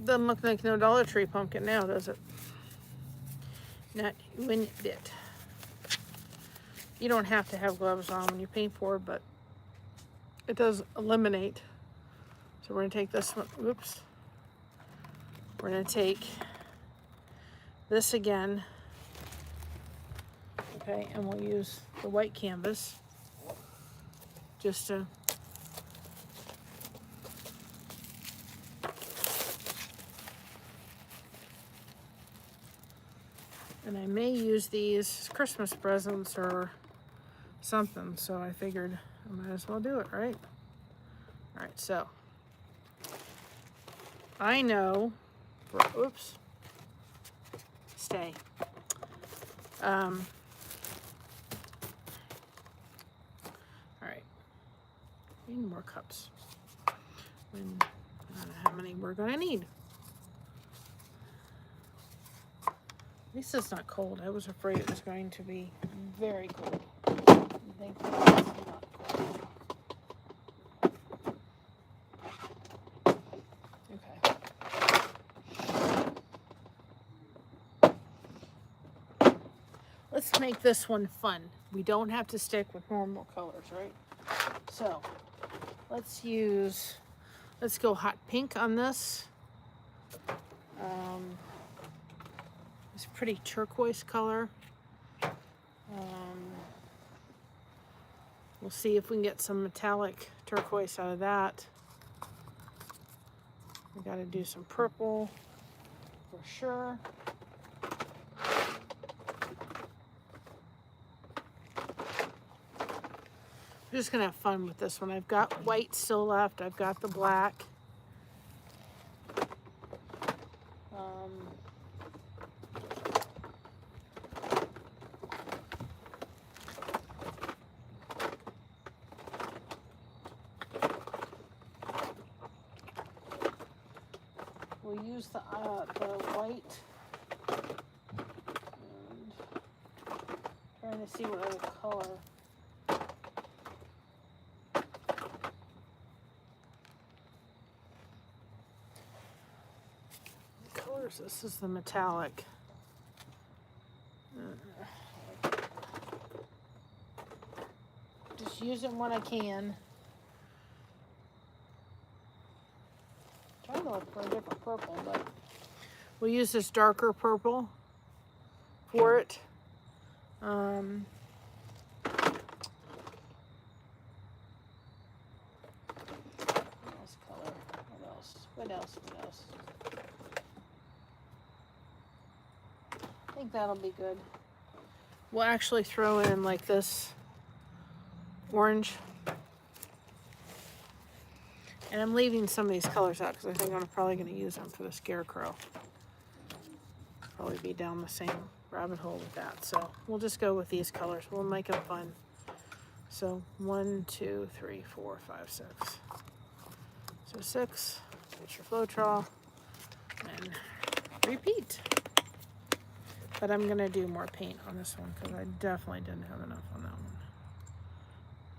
Speaker 1: Doesn't look like no Dollar Tree pumpkin now, does it? Not one bit. You don't have to have gloves on when you paint for, but it does eliminate. So we're going to take this one. Oops. We're going to take this again. Okay, and we'll use the white canvas just to and I may use these Christmas presents or something, so I figured I might as well do it, right? All right, so I know oops, stay. All right, need more cups. I don't know how many we're gonna need. At least it's not cold. I was afraid it was going to be very cold. Thankfully, it's not cold. Let's make this one fun. We don't have to stick with normal colors, right? So let's go hot pink on this. It's a pretty turquoise color. We'll see if we can get some metallic turquoise out of that. We got to do some purple for sure. I'm just gonna have fun with this one. I've got white still left. I've got the black. We'll use the white. And trying to see what other color. This is the metallic. Just use it when I can. I'm trying to look for a different purple, but we'll use this darker purple for it. What else color? What else? What else? What else? I think that'll be good. We'll actually throw in like this orange. And I'm leaving some of these colors out because I think I'm probably going to use them for the scarecrow. Probably be down the same rabbit hole with that. So we'll just go with these colors. We'll make them fun. So 1, 2, 3, 4, 5, 6. So 6. Get your Floetrol and repeat. But I'm going to do more paint on this one because I definitely didn't have enough on that one.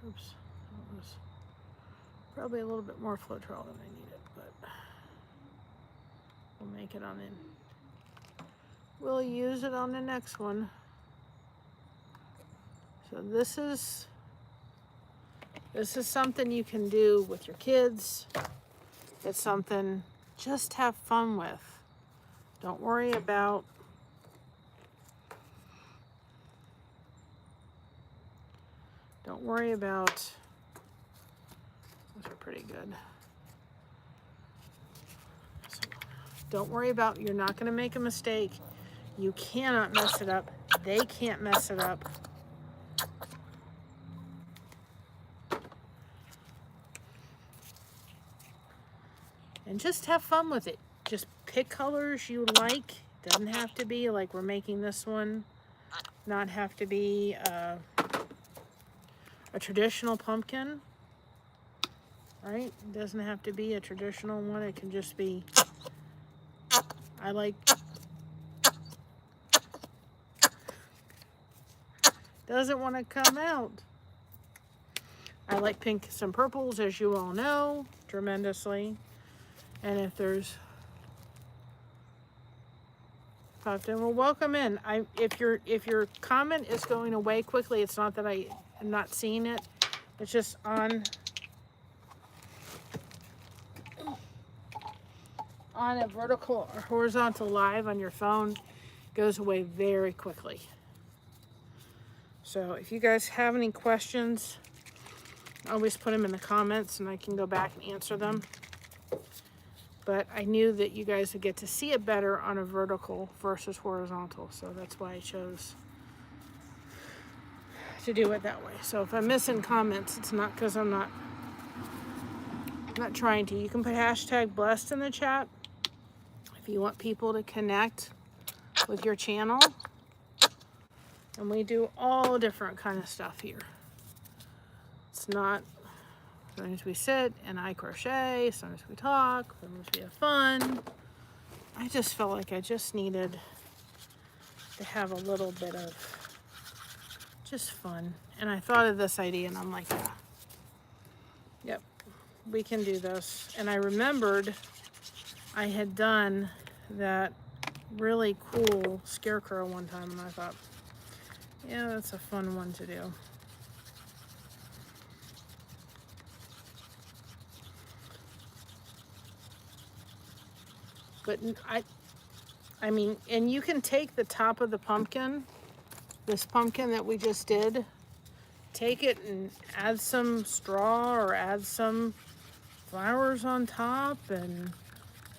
Speaker 1: Oops. That was probably a little bit more Floetrol than I needed, but we'll make it on in. We'll use it on the next one. So this is something you can do with your kids. It's something just have fun with. Don't worry about those are pretty good. So, don't worry about, you're not going to make a mistake. You cannot mess it up. They can't mess it up. And just have fun with it. Just pick colors you like. Doesn't have to be like we're making this one. Not have to be a traditional pumpkin, right? It doesn't have to be a traditional one. It can just be, I like, doesn't want to come out. I like pinks and purples, as you all know, tremendously. And if there's popped in. Well, welcome in. If your comment is going away quickly, it's not that I am not seeing it. It's just on a vertical or horizontal live on your phone, goes away very quickly. So if you guys have any questions, always put them in the comments and I can go back and answer them. But I knew that you guys would get to see it better on a vertical versus horizontal, so that's why I chose to do it that way. So if I'm missing comments, it's not because I'm not trying to. You can put hashtag blessed in the chat if you want people to connect with your channel. And we do all different kind of stuff here. It's not, sometimes we sit and I crochet, sometimes we talk, sometimes we have fun. I just felt like I just needed to have a little bit of just fun. And I thought of this idea and I'm like, yeah, yep, we can do this. And I remembered I had done that really cool scarecrow one time and I thought, yeah, that's a fun one to do. But I mean, and you can take the top of the pumpkin, this pumpkin that we just did, take it and add some straw or add some flowers on top and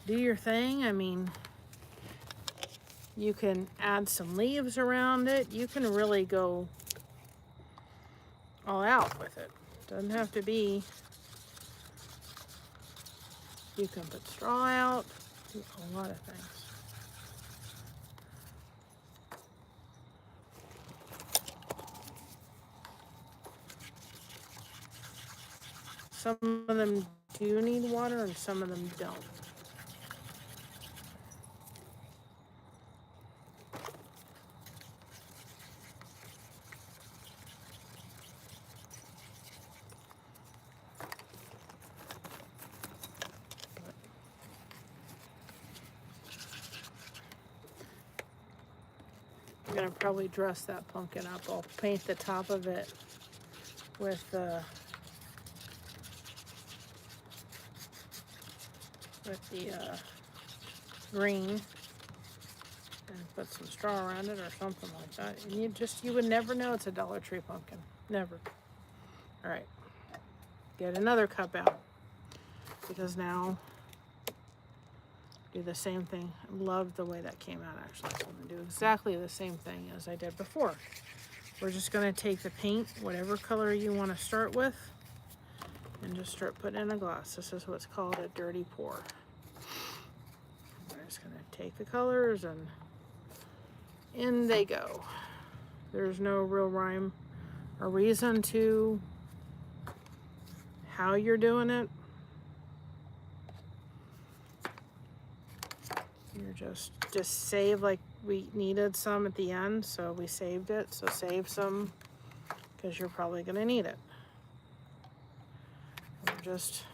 Speaker 1: do your thing. I mean, you can add some leaves around it. You can really go all out with it. Doesn't have to be. You can put straw out, do a lot of things. Some of them do need water and some of them don't. I'm gonna probably dress that pumpkin up. I'll paint the top of it with the green and put some straw around it or something like that. And you would never know it's a Dollar Tree pumpkin. Never. All right, get another cup out because now do the same thing. I love the way that came out actually. So I'm gonna do exactly the same thing as I did before. We're just gonna take the paint, whatever color you want to start with, and just start putting in a glass. This is what's called a dirty pour. We're just gonna take the colors and in they go. There's no real rhyme or reason to how you're doing it. You're just save, like we needed some at the end, so we saved it. So save some because you're probably gonna need it. We're just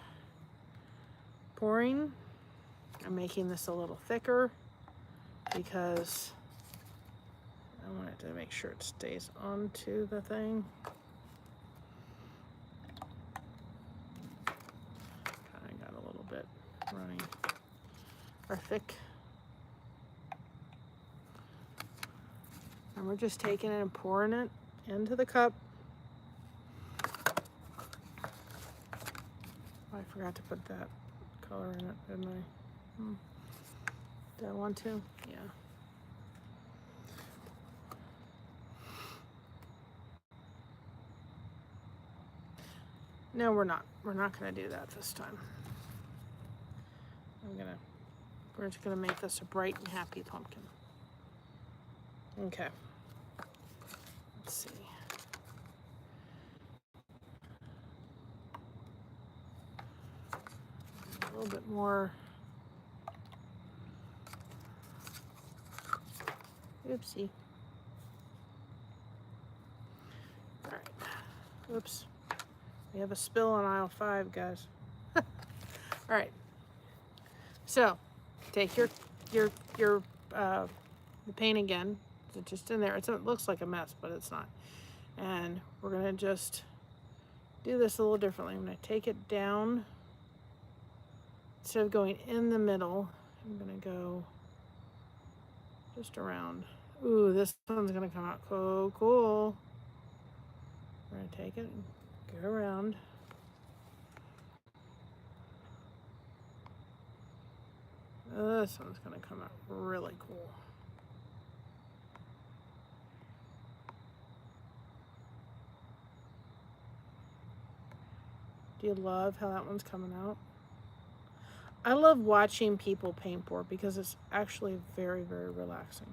Speaker 1: pouring. I'm making this a little thicker because I want it to make sure it stays onto the thing. Kind of got a little bit runny or thick. And we're just taking it and pouring it into the cup. Oh, I forgot to put that color in it, didn't I? Did I want to? Yeah. No, we're not. We're not going to do that this time. We're just going to make this a bright and happy pumpkin. Okay. Let's see. A little bit more. Oopsie. All right. Oops. We have a spill on aisle 5, guys. All right. So, take your the paint again. It's just in there. It looks like a mess, but it's not. And we're gonna just do this a little differently. I'm gonna take it down. Instead of going in the middle, I'm gonna go just around. Ooh, this one's gonna come out so cool. We're gonna take it and go around. This one's gonna come out really cool. Do you love how that one's coming out? I love watching people paint pour because it's actually very, very relaxing.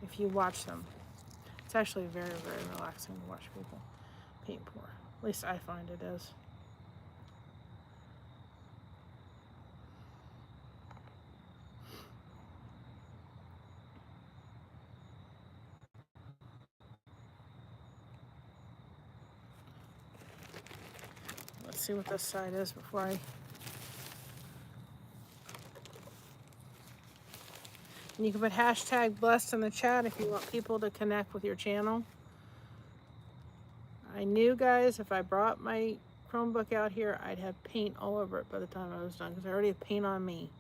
Speaker 1: If you watch them, it's actually very, very relaxing to watch people paint pour. At least I find it is. Let's see what this side is before I... And you can put hashtag blessed in the chat if you want people to connect with your channel. I knew, guys, if I brought my Chromebook out here, I'd have paint all over it by the time I was done, because I already have paint on me.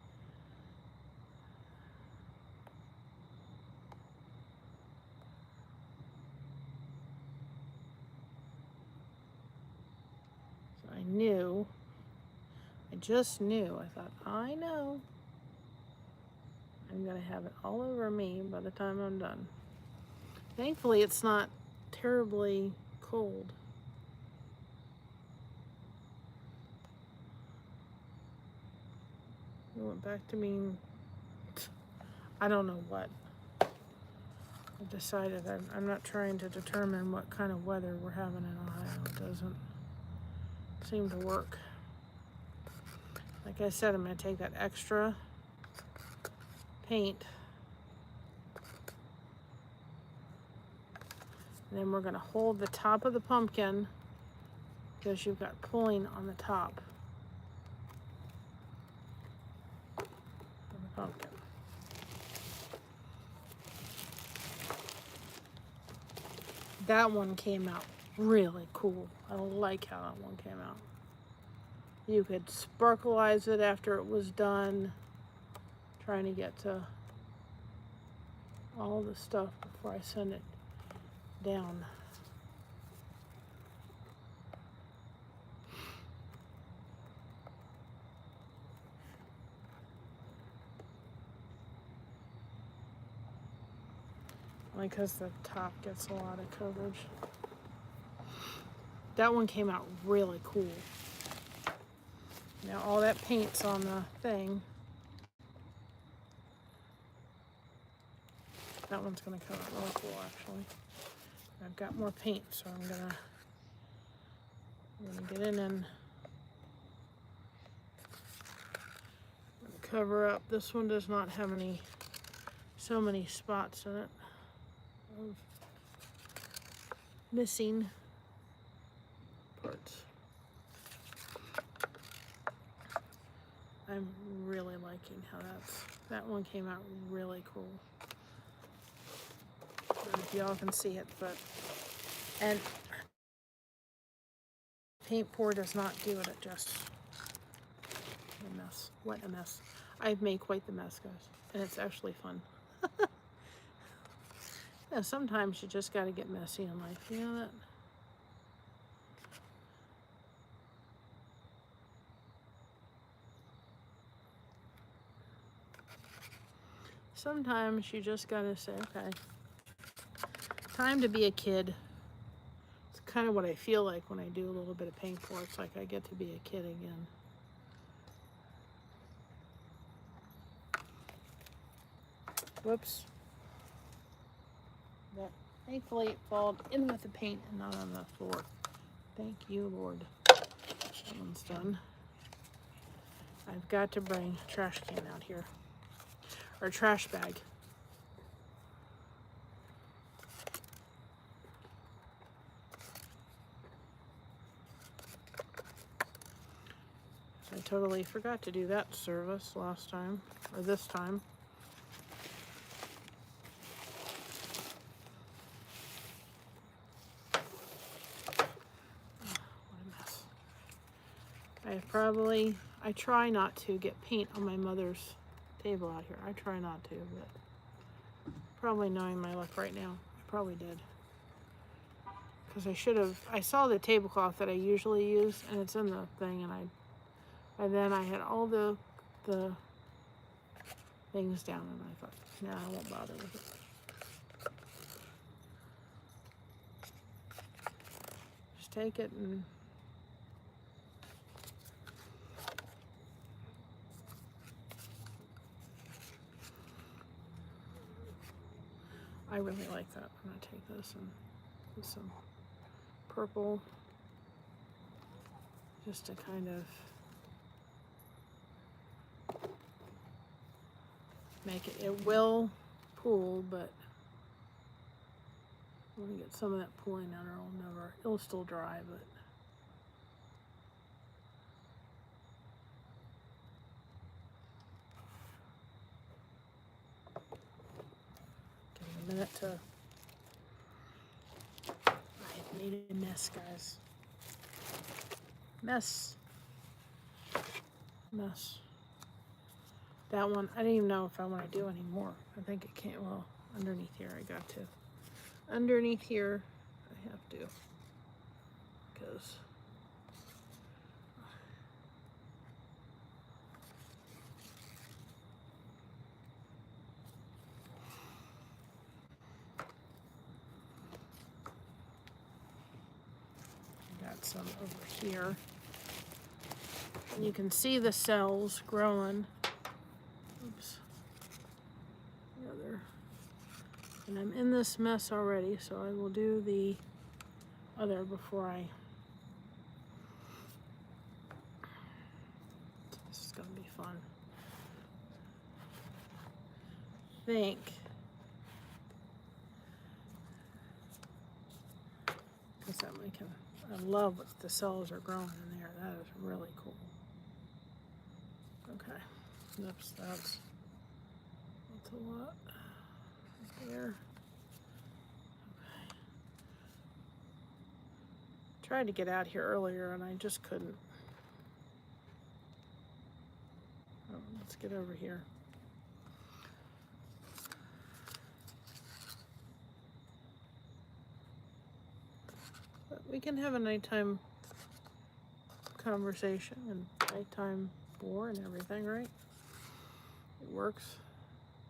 Speaker 1: So I knew, I just knew, I thought, I know. I'm gonna have it all over me by the time I'm done. Thankfully, it's not terribly cold. I went back to being, I don't know what. I've decided I'm not trying to determine what kind of weather we're having in Ohio. It doesn't seem to work. Like I said, I'm going to take that extra paint, and then we're going to hold the top of the pumpkin because you've got pulling on the top of the pumpkin. That one came out really cool. I like how that one came out. You could sparkleize it after it was done. Trying to get to all the stuff before I send it down. Only because the top gets a lot of coverage. That one came out really cool. Now all that paint's on the thing. That one's gonna come out really cool, actually. I've got more paint, so I'm gonna get in and cover up. This one does not have so many spots in it of missing parts. I'm really liking how that one came out really cool. I don't know if y'all can see it, and paint pour does not do it justice. A mess, what a mess. I've made quite the mess, guys, and it's actually fun. Yeah, sometimes you just got to get messy in life, you know that? Sometimes you just got to say, okay, time to be a kid. It's kind of what I feel like when I do a little bit of paint pour. It's like I get to be a kid again. Whoops. That, thankfully it fell in with the paint and not on the floor. Thank you, Lord. That one's done. I've got to bring a trash can out here. Or a trash bag. I totally forgot to do that service last time, or this time. I try not to get paint on my mother's table out here. I try not to, but probably knowing my luck right now, I probably did. Because I saw the tablecloth that I usually use, and it's in the thing, and then I had all the things down, and I thought, nah, I won't bother with it. Just take it and I really like that. I'm going to take this and put some purple just to kind of make it. It will pool, but I'm going to get some of that pooling out, or it'll still dry, but give it a minute to. I made a mess, guys. Mess. That one, I didn't even know if I want to do any more. I think it can't. Well, underneath here, I got to. Underneath here, I have to. Because I got some over here. And you can see the cells growing. Oops. The other. And I'm in this mess already, so I will do the other before I. This is going to be fun. Think. Because I'm making. I love what the cells are growing in there. That is really cool. Okay. Oops, that's a lot. There. Okay. Tried to get out here earlier and I just couldn't. Oh, let's get over here. But we can have a nighttime conversation and nighttime war and everything, right? It works.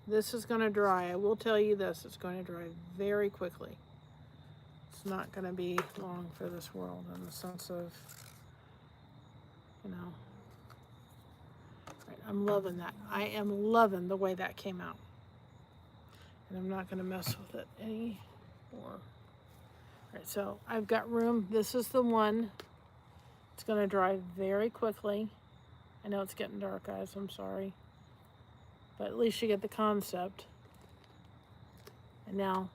Speaker 1: This is going to dry. I will tell you this. It's going to dry very quickly. It's not going to be long for this world in the sense of, you know. Right, I'm loving that. I am loving the way that came out. And I'm not going to mess with it anymore. All right, so I've got room. This is the one. It's going to dry very quickly. I know it's getting dark, guys. I'm sorry. But at least you get the concept. And now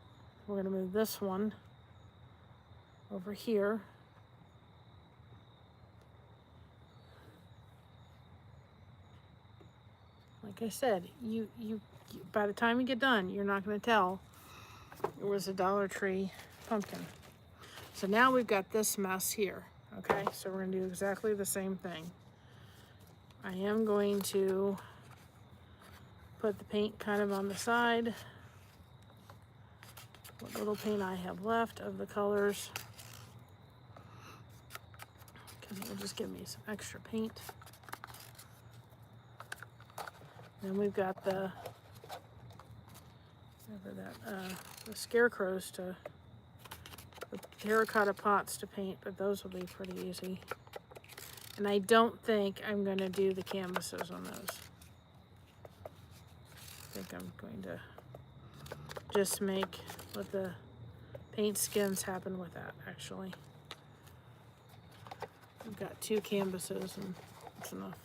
Speaker 1: we're going to move this one over here. Like I said, you by the time you get done, you're not going to tell it was a Dollar Tree pumpkin. So now we've got this mess here. Okay, so we're going to do exactly the same thing. I am going to put the paint kind of on the side. What little paint I have left of the colors. Because it will just give me some extra paint. Then we've got the scarecrows the terracotta pots to paint, but those will be pretty easy. And I don't think I'm going to do the canvases on those. I think I'm going to just let the paint skins happen with that, actually. We've got 2 canvases and that's enough.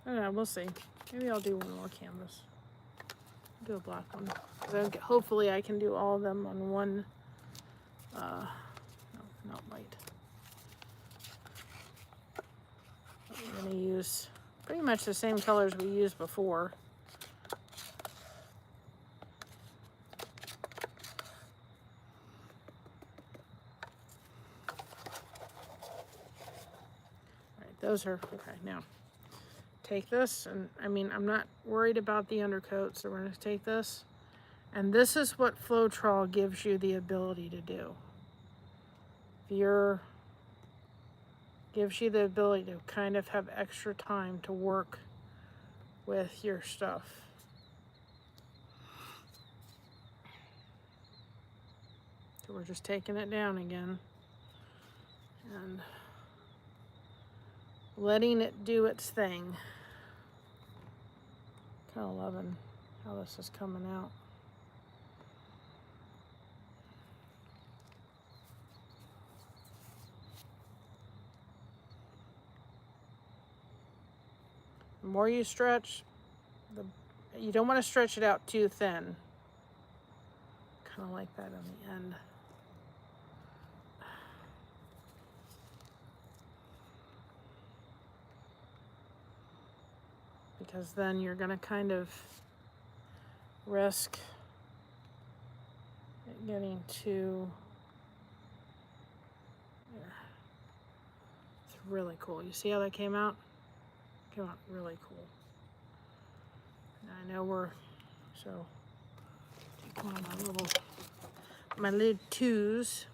Speaker 1: I don't know, we'll see. Maybe I'll do one more canvas. I'll do a black one. Hopefully I can do all of them on one, no, not white. I'm gonna use Pretty much the same colors we used before. All right, those are, okay, now take this, and I mean, I'm not worried about the undercoat, so we're gonna take this, and this is what Floetrol gives you the ability to do. Gives you the ability to kind of have extra time to work with your stuff. So we're just taking it down again and letting it do its thing. Kind of loving how this is coming out. The more you stretch, you don't want to stretch it out too thin. Kind of like that on the end. Because then you're going to kind of risk it getting too there. It's really cool. You see how that came out? Came out really cool. And I know so take one of my little twos.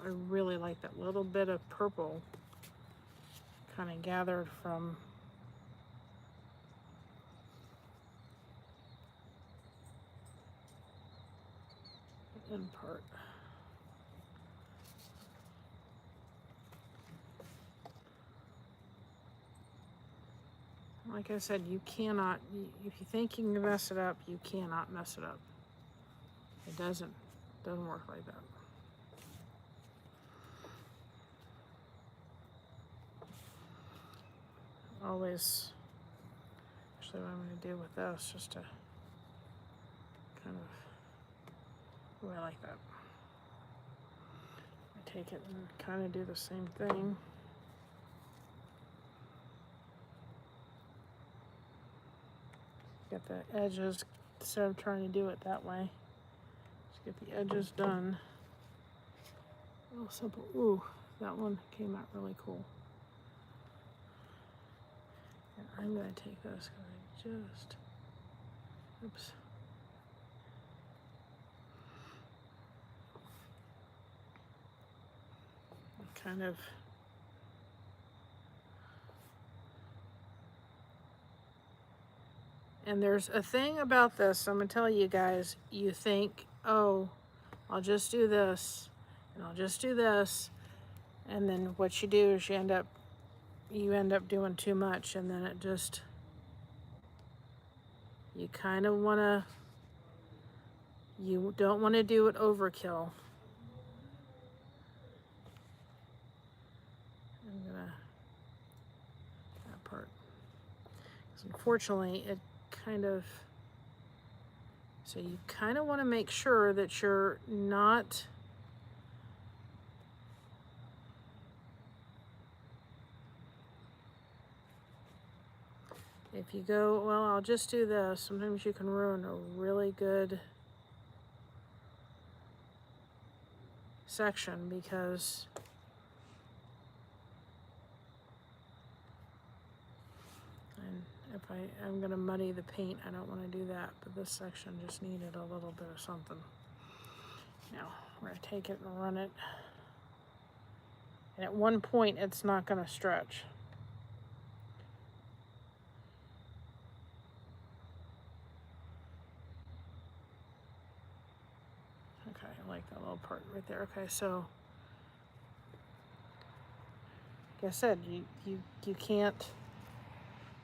Speaker 1: I really like that little bit of purple kind of gathered from the end part. Like I said, you cannot, if you think you can mess it up, you cannot mess it up. It doesn't work like that. Always, actually what I'm going to do with this, just to kind of, I like that. I take it and kind of do the same thing. Get the edges, instead of trying to do it that way, just get the edges done. Real simple. Ooh, that one came out really cool. And I'm going to take this because I just, oops. Kind of and there's a thing about this, I'm going to tell you guys, you think, oh, I'll just do this and I'll just do this, and then what you do is you end up doing too much, and then it just, you kind of want to, you don't want to do it overkill. I'm gonna, that part, because unfortunately it kind of, so you kind of want to make sure that you're not, if you go, well, I'll just do this, sometimes you can ruin a really good section, because and if I'm going to muddy the paint, I don't want to do that, but this section just needed a little bit of something. Now we're going to take it and run it, and at one point it's not going to stretch. Okay, I like that little part right there. Okay, so like I said, you can't,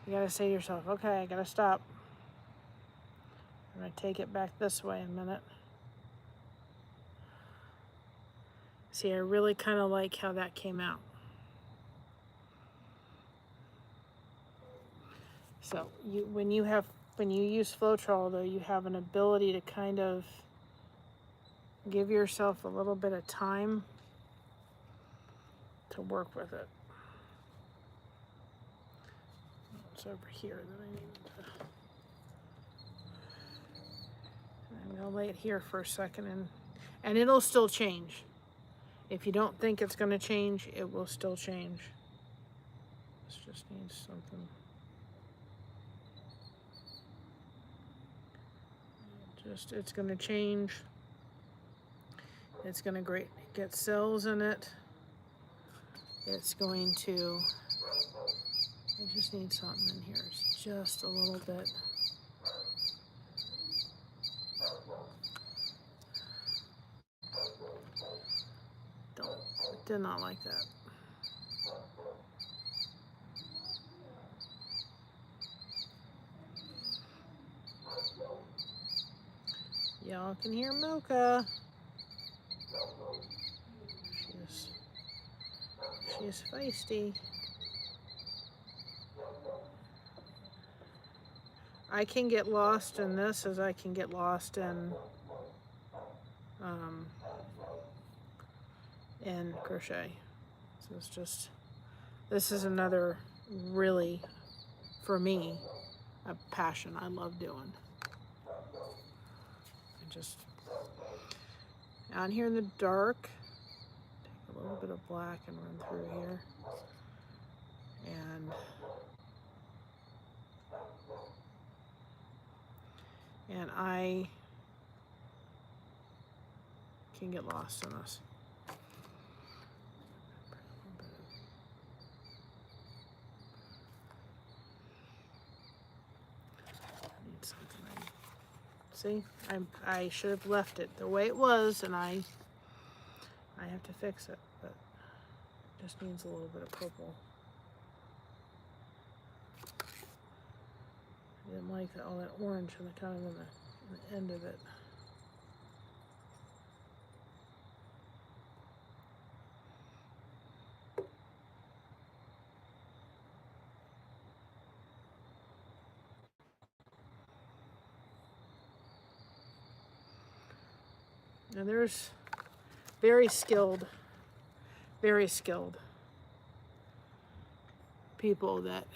Speaker 1: you gotta say to yourself, okay, I gotta stop. I'm gonna take it back this way a minute. See, I really kind of like how that came out. So when you use Floetrol though, you have an ability to kind of give yourself a little bit of time to work with it. It's over here that I need to. I'm gonna lay it here for a second, and it'll still change. If you don't think it's gonna change, it will still change. This just needs something. It's gonna change. It's gonna get cells in it. It's going to, I just need something in here. It's just a little bit. Did not like that. Y'all can hear Mocha. She is feisty. I can get lost in this as I can get lost in crochet. So it's just, this is another really, for me, a passion I love doing. I just, out here in the dark, take a little bit of black and run through here. And I can get lost in this. See, I should have left it the way it was, and I have to fix it, but it just needs a little bit of purple. I didn't like all that orange and the kind of in the end of it. Now there's very skilled people that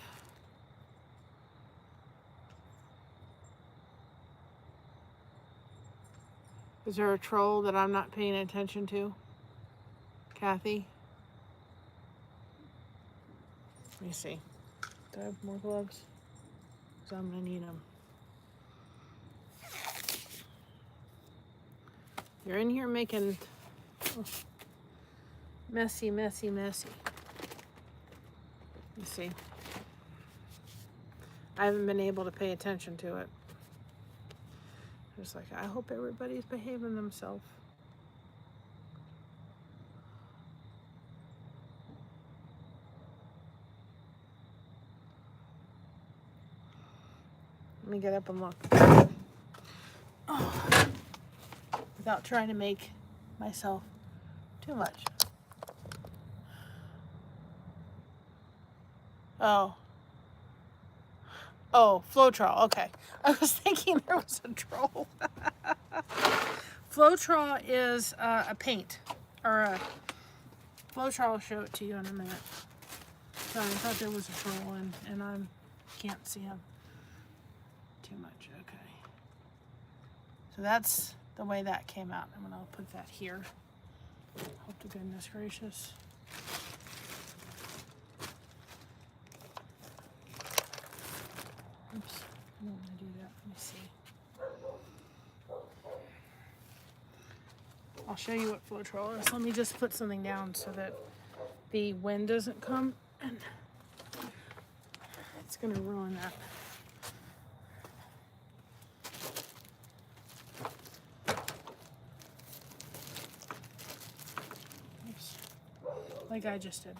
Speaker 1: is there a troll that I'm not paying attention to? Kathy? Let me see. Do I have more gloves? Because I'm going to need them. You're in here making messy. You see? I haven't been able to pay attention to it. Just like, I hope everybody's behaving themselves. Let me get up and look. Oh. Without trying to make myself too much. Oh, Floetrol, okay. I was thinking there was a troll. Floetrol is a paint, or a, Floetrol, I'll show it to you in a minute. So I thought there was a troll, and I can't see him too much, okay. So that's the way that came out. I'm gonna put that here. Hope to goodness gracious. Oops, I don't want to do that. Let me see. I'll show you what Floetrol is. Let me just put something down so that the wind doesn't come and it's gonna ruin that. Oops. Like I just did.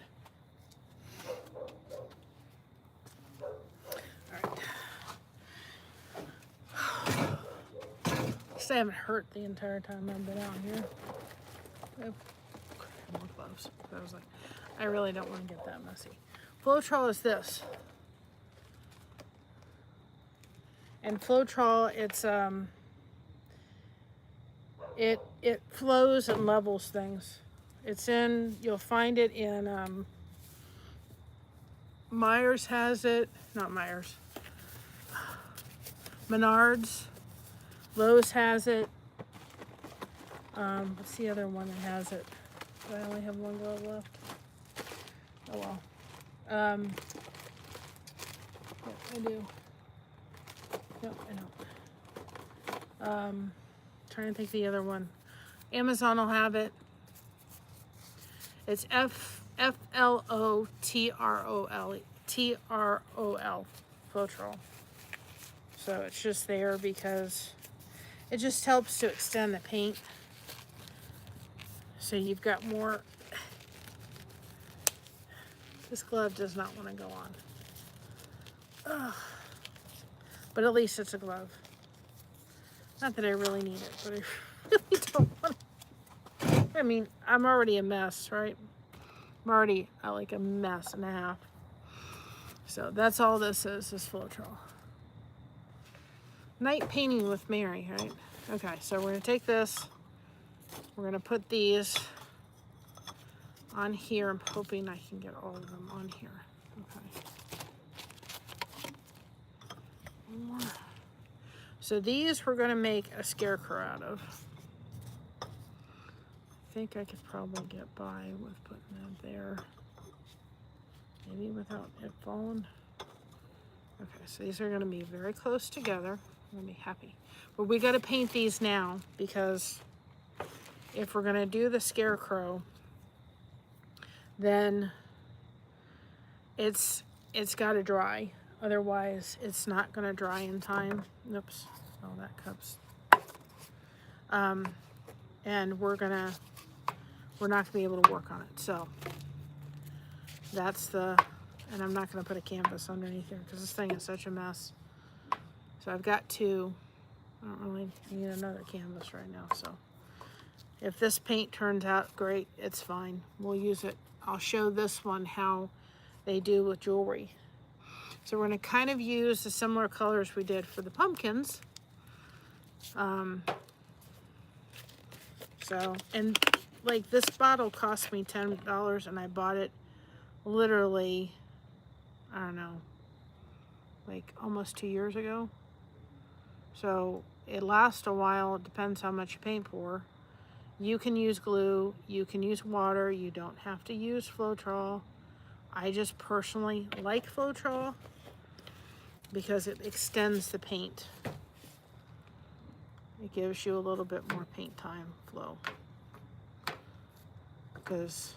Speaker 1: I haven't hurt the entire time I've been out here. gloves. So I was like, I really don't want to get that messy. Floetrol is this. And Floetrol, it's it flows and levels things. It's in, you'll find it in Myers has it, not Myers. Menards, Lowe's has it. What's the other one that has it? Do I only have one glove left? Oh well. Yeah, I do. Yep, I know. Trying to think the other one. Amazon will have it. It's Floetrol, Floetrol. So it's just there because it just helps to extend the paint. So you've got more. This glove does not want to go on. Ugh. But at least it's a glove. Not that I really need it, but I really don't want it. I mean, I'm already a mess, right? I'm already like a mess and a half. So that's all this is Floetrol. Night painting with Mary, right? Okay, so we're going to take this. We're going to put these on here. I'm hoping I can get all of them on here. Okay. One more. So these we're going to make a scarecrow out of. I think I could probably get by with putting that there. Maybe without it falling. Okay, so these are going to be very close together. I'm going to be happy. But we got to paint these now because if we're going to do the scarecrow, then it's got to dry. Otherwise, it's not going to dry in time. Oops. Oh, that cup's. And we're not going to be able to work on it. So that's the, and I'm not going to put a canvas underneath here because this thing is such a mess. So I've got two. I don't really need another canvas right now. So if this paint turns out great, it's fine. We'll use it. I'll show this one how they do with jewelry. So we're going to kind of use the similar colors we did for the pumpkins. So, and like this bottle cost me $10 and I bought it literally, I don't know, like almost 2 years ago. So it lasts a while. It depends how much you paint for. You can use glue, you can use water, you don't have to use Floetrol. I just personally like Floetrol because it extends the paint. It gives you a little bit more paint time flow. Because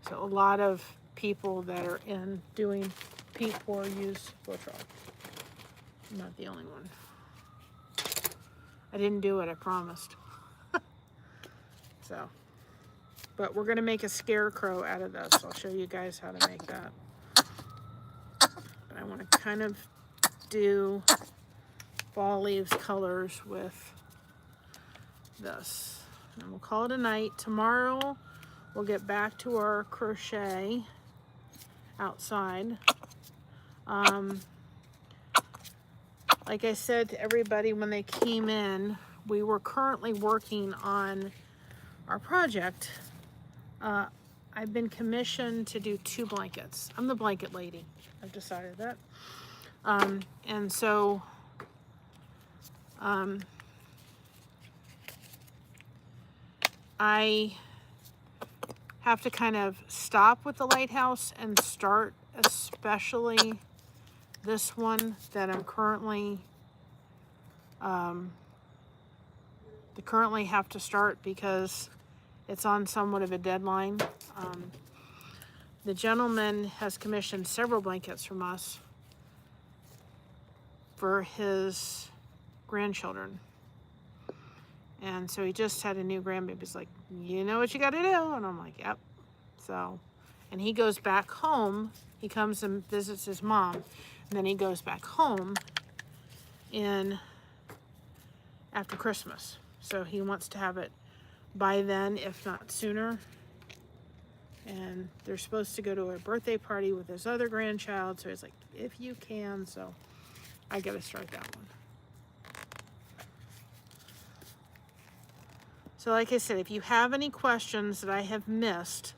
Speaker 1: so a lot of people that are in doing paint pour use Floetrol. I'm not the only one. I didn't do it, I promised. So, but we're gonna make a scarecrow out of this. I'll show you guys how to make that. But I want to kind of do fall leaves colors with this. And we'll call it a night. Tomorrow we'll get back to our crochet outside. Like I said to everybody when they came in, we were currently working on our project. I've been commissioned to do 2 blankets. I'm the blanket lady. I've decided that. And so I have to kind of stop with the lighthouse and start, especially this one that I'm currently have to start because it's on somewhat of a deadline. The gentleman has commissioned several blankets from us for his grandchildren. And so he just had a new grandbaby. He's like, you know what you got to do? And I'm like, yep. So, and he goes back home. He comes and visits his mom. And then he goes back home after Christmas. So he wants to have it by then, if not sooner. And they're supposed to go to a birthday party with his other grandchild, so he's like, if you can. So I gotta start that one. So like I said, if you have any questions that I have missed,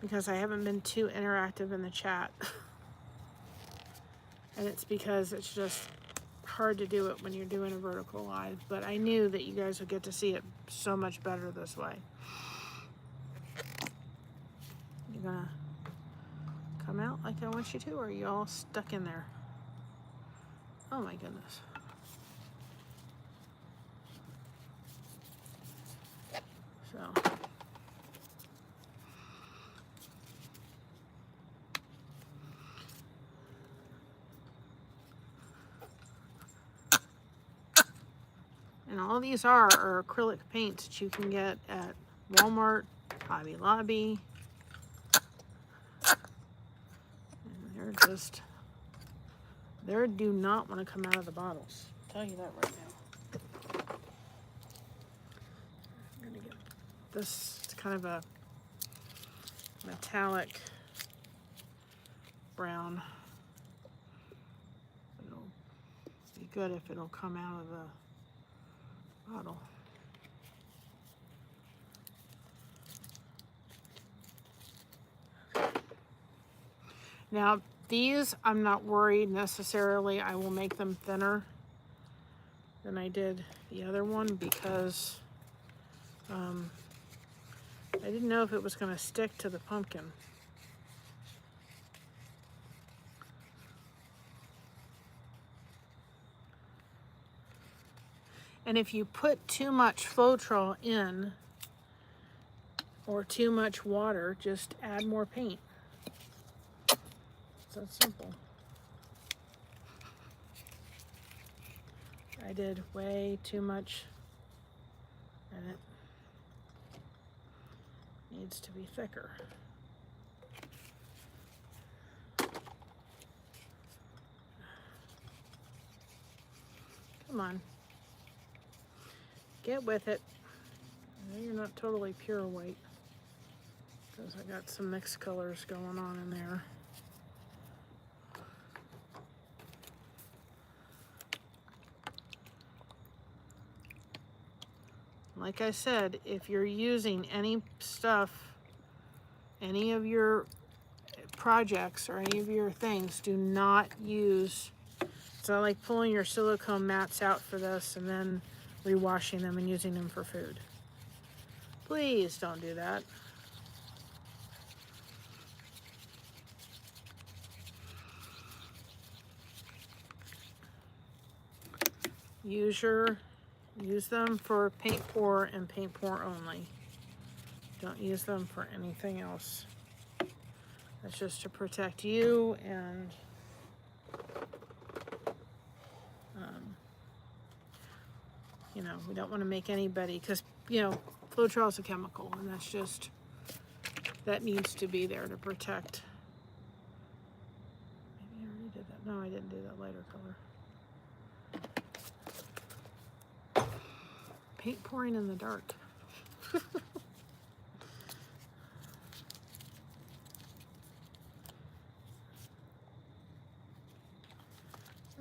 Speaker 1: because I haven't been too interactive in the chat, and it's because it's just hard to do it when you're doing a vertical live, but I knew that you guys would get to see it so much better this way. You're gonna come out like I want you to, or are you all stuck in there? Oh my goodness. So and all these are acrylic paints that you can get at Walmart, Hobby Lobby. And they do not want to come out of the bottles. I'll tell you that right now. I'm gonna get this. It's kind of a metallic brown. It'll be good if it'll come out of the bottle. Now these, I'm not worried necessarily I will make them thinner than I did the other one, because I didn't know if it was going to stick to the pumpkin. And if you put too much Floetrol in, or too much water, just add more paint. It's that simple. I did way too much, and it needs to be thicker. Come on. Get with it. I know you're not totally pure white, because I got some mixed colors going on in there. Like I said, if you're using any stuff, any of your projects or any of your things, do not use, it's not like pulling your silicone mats out for this and then rewashing them and using them for food. Please don't do that. Use them for paint pour and paint pour only. Don't use them for anything else. That's just to protect you, and you know, we don't want to make anybody, because you know, Floetrol is a chemical, and that's just, that needs to be there to protect. Maybe I already did that. No, I didn't do that lighter color. Paint pouring in the dark.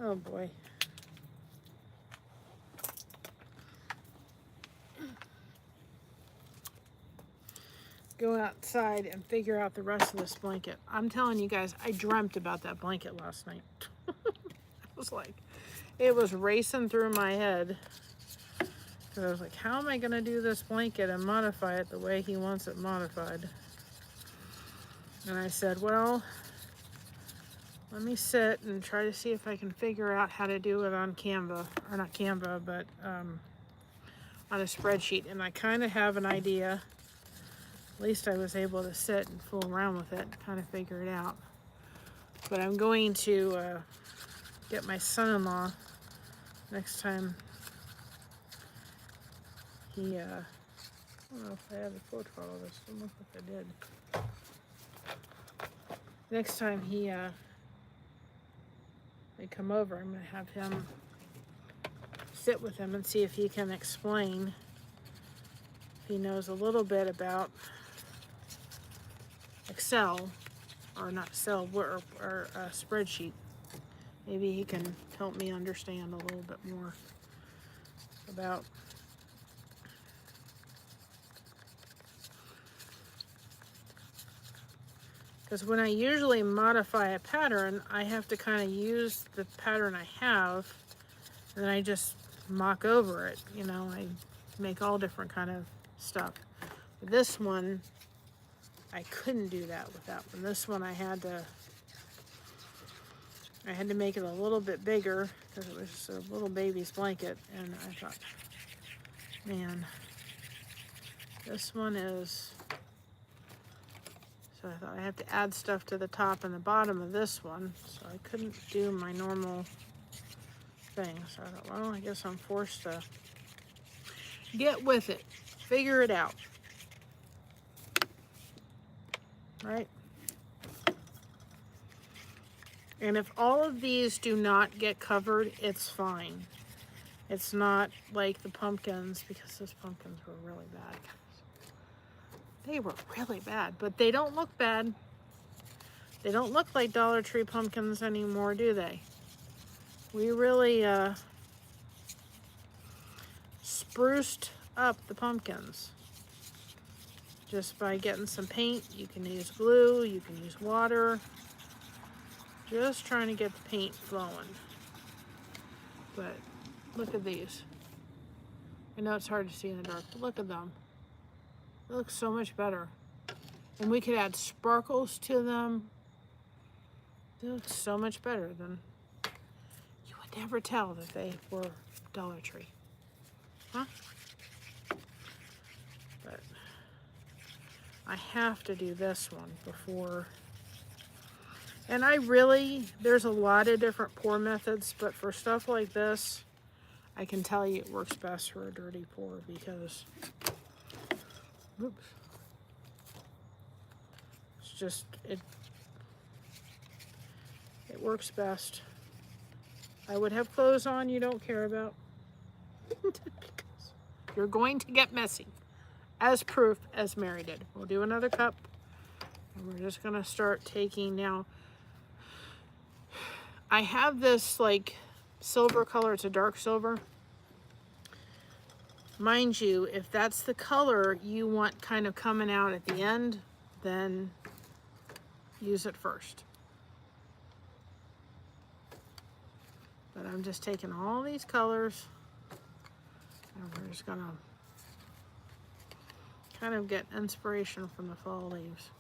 Speaker 1: Oh boy. Go outside and figure out the rest of this blanket. I'm telling you guys, I dreamt about that blanket last night. I was like, it was racing through my head. Because I was like, how am I going to do this blanket and modify it the way he wants it modified? And I said, well, let me sit and try to see if I can figure out how to do it on Canva. Or not Canva, but on a spreadsheet. And I kind of have an idea. At least I was able to sit and fool around with it and kind of figure it out. But I'm going to get my son-in-law next time he, I don't know if I have a photo of this. Doesn't look like I did. Next time they come over, I'm going to have him sit with him and see if he can explain, if he knows a little bit about Excel, or not Excel, or a spreadsheet. Maybe he can help me understand a little bit more about. Because when I usually modify a pattern, I have to kind of use the pattern I have, and then I just mock over it. You know, I make all different kind of stuff. This one, I couldn't do that with that one. This one I had to make it a little bit bigger because it was just a little baby's blanket, and I thought, man, this one is. So I thought I had to add stuff to the top and the bottom of this one, so I couldn't do my normal thing. So I thought, well, I guess I'm forced to get with it, figure it out, right? And if all of these do not get covered, it's fine. It's not like the pumpkins, because those pumpkins were really bad. They were really bad, but they don't look bad. They don't look like Dollar Tree pumpkins anymore, do they? We really spruced up the pumpkins just by getting some paint. You can use glue, you can use water. Just trying to get the paint flowing. But look at these. I know it's hard to see in the dark, but look at them. It looks so much better. And we could add sparkles to them. They look so much better than, you would never tell that they were Dollar Tree. Huh? But I have to do this one before. And there's a lot of different pour methods, but for stuff like this, I can tell you it works best for a dirty pour because, oops, it's just, it works best. I would have clothes on you don't care about because you're going to get messy, as proof as Mary did. We'll do another cup, and we're just gonna start taking now. I have this like silver color, it's a dark silver. Mind you, if that's the color you want kind of coming out at the end, then use it first. But I'm just taking all these colors and we're just gonna kind of get inspiration from the fall leaves.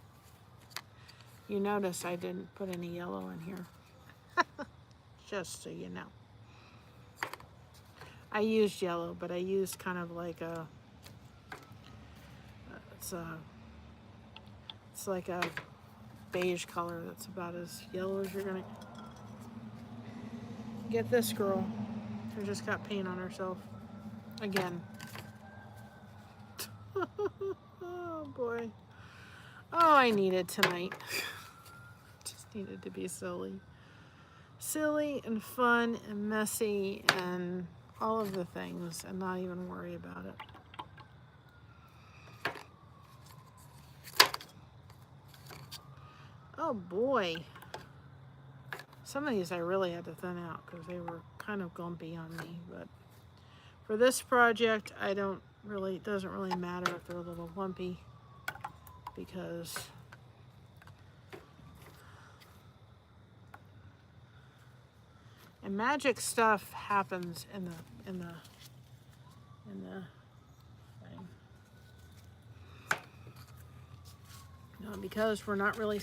Speaker 1: You notice I didn't put any yellow in here. Just so you know. I used yellow, but I used kind of like a, it's like a beige color that's about as yellow as you're gonna get. This girl who just got paint on herself again. Oh boy. Oh, I needed tonight. Just needed to be silly. Silly and fun and messy and all of the things and not even worry about it. Oh boy. Some of these I really had to thin out because they were kind of gumpy on me, but for this project it doesn't really matter if they're a little lumpy because and magic stuff happens in the thing. No, because we're not really,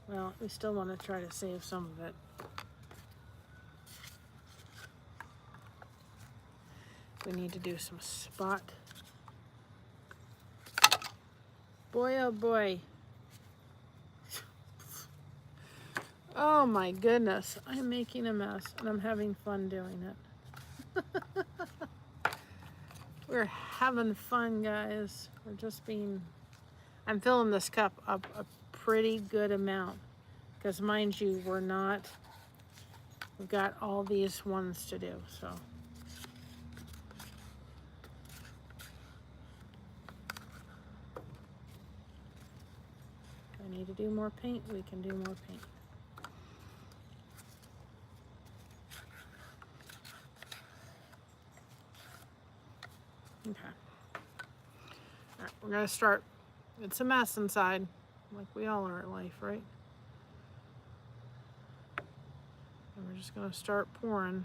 Speaker 1: well, we still want to try to save some of it. We need to do some spot. Boy, oh boy. Oh my goodness, I'm making a mess and I'm having fun doing it. We're having fun, guys. We're just I'm filling this cup up a pretty good amount because mind you, we've got all these ones to do, so. need to do more paint, we can do more paint. Okay. All right, we're gonna start. It's a mess inside, like we all are in life, right? And we're just gonna start pouring.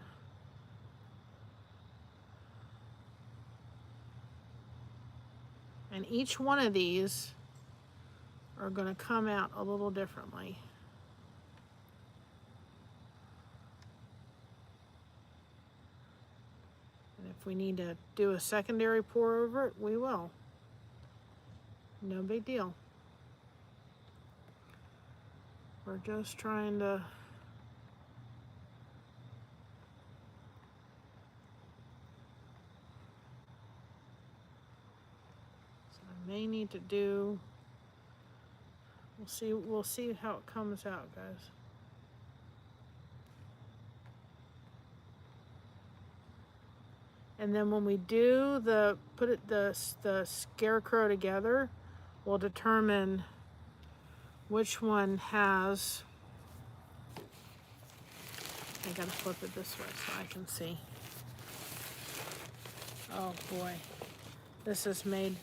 Speaker 1: And each one of these are gonna come out a little differently. And if we need to do a secondary pour over it, we will. No big deal. We're just trying to I may need to do, we'll see how it comes out, guys. And then when we do the scarecrow together, we'll determine which one has, I gotta flip it this way so I can see. Oh boy. This is made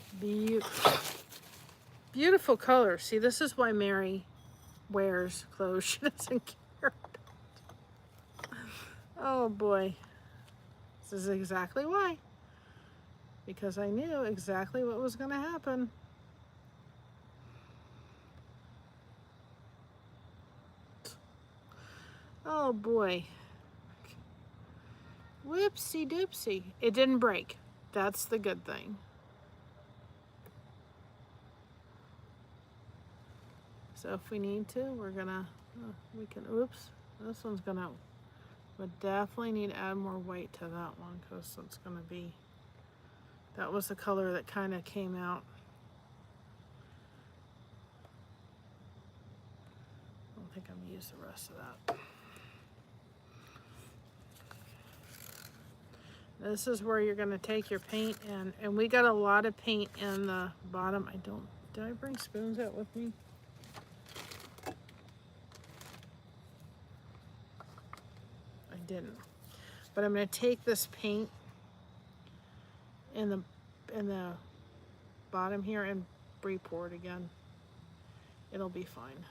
Speaker 1: beautiful colors. See, this is why Mary wears clothes she doesn't care about. Oh boy. This is exactly why. Because I knew exactly what was going to happen. Oh boy. Whoopsie doopsie. It didn't break. That's the good thing. So if we need to, we're gonna, we can, oops, this one's gonna, would definitely need to add more white to that one because it's gonna be, that was the color that kind of came out. I don't think I'm gonna use the rest of that. This is where you're gonna take your paint and we got a lot of paint in the bottom. Did I bring spoons out with me? I didn't. But I'm gonna take this paint in the bottom here and re-pour it again. It'll be fine.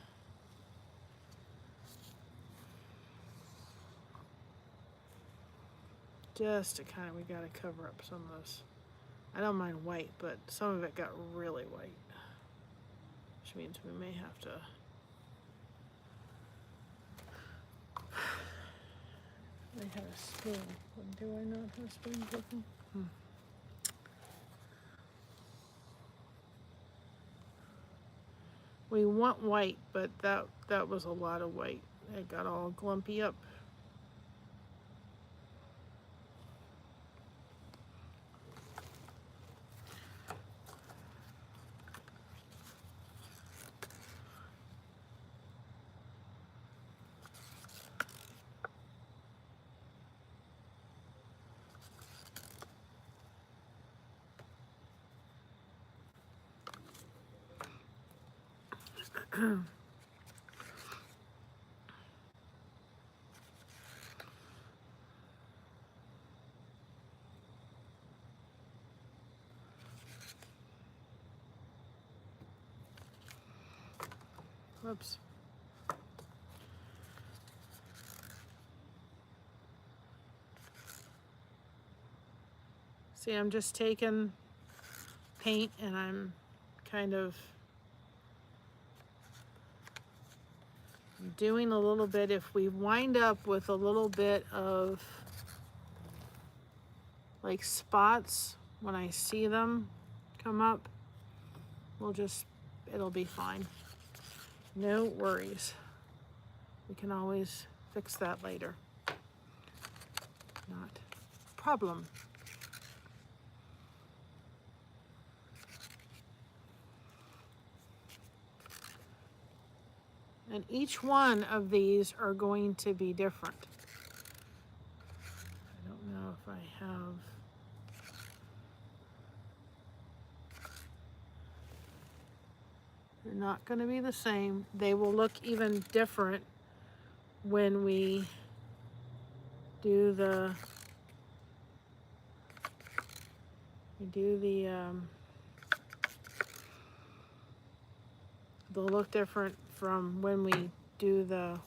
Speaker 1: Just to kind of, we gotta cover up some of this. I don't mind white, but some of it got really white, which means we may have to. I had a spoon. Do I not have a spoon with me? We want white, but that was a lot of white. It got all glumpy up. Whoops. See, I'm just taking paint and I'm kind of doing a little bit. If we wind up with a little bit of like spots when I see them come up, it'll be fine. No worries. We can always fix that later. Not a problem. And each one of these are going to be different. I don't know if I have. They're not going to be the same. They will look even different when we do the they'll look different from when we do the, I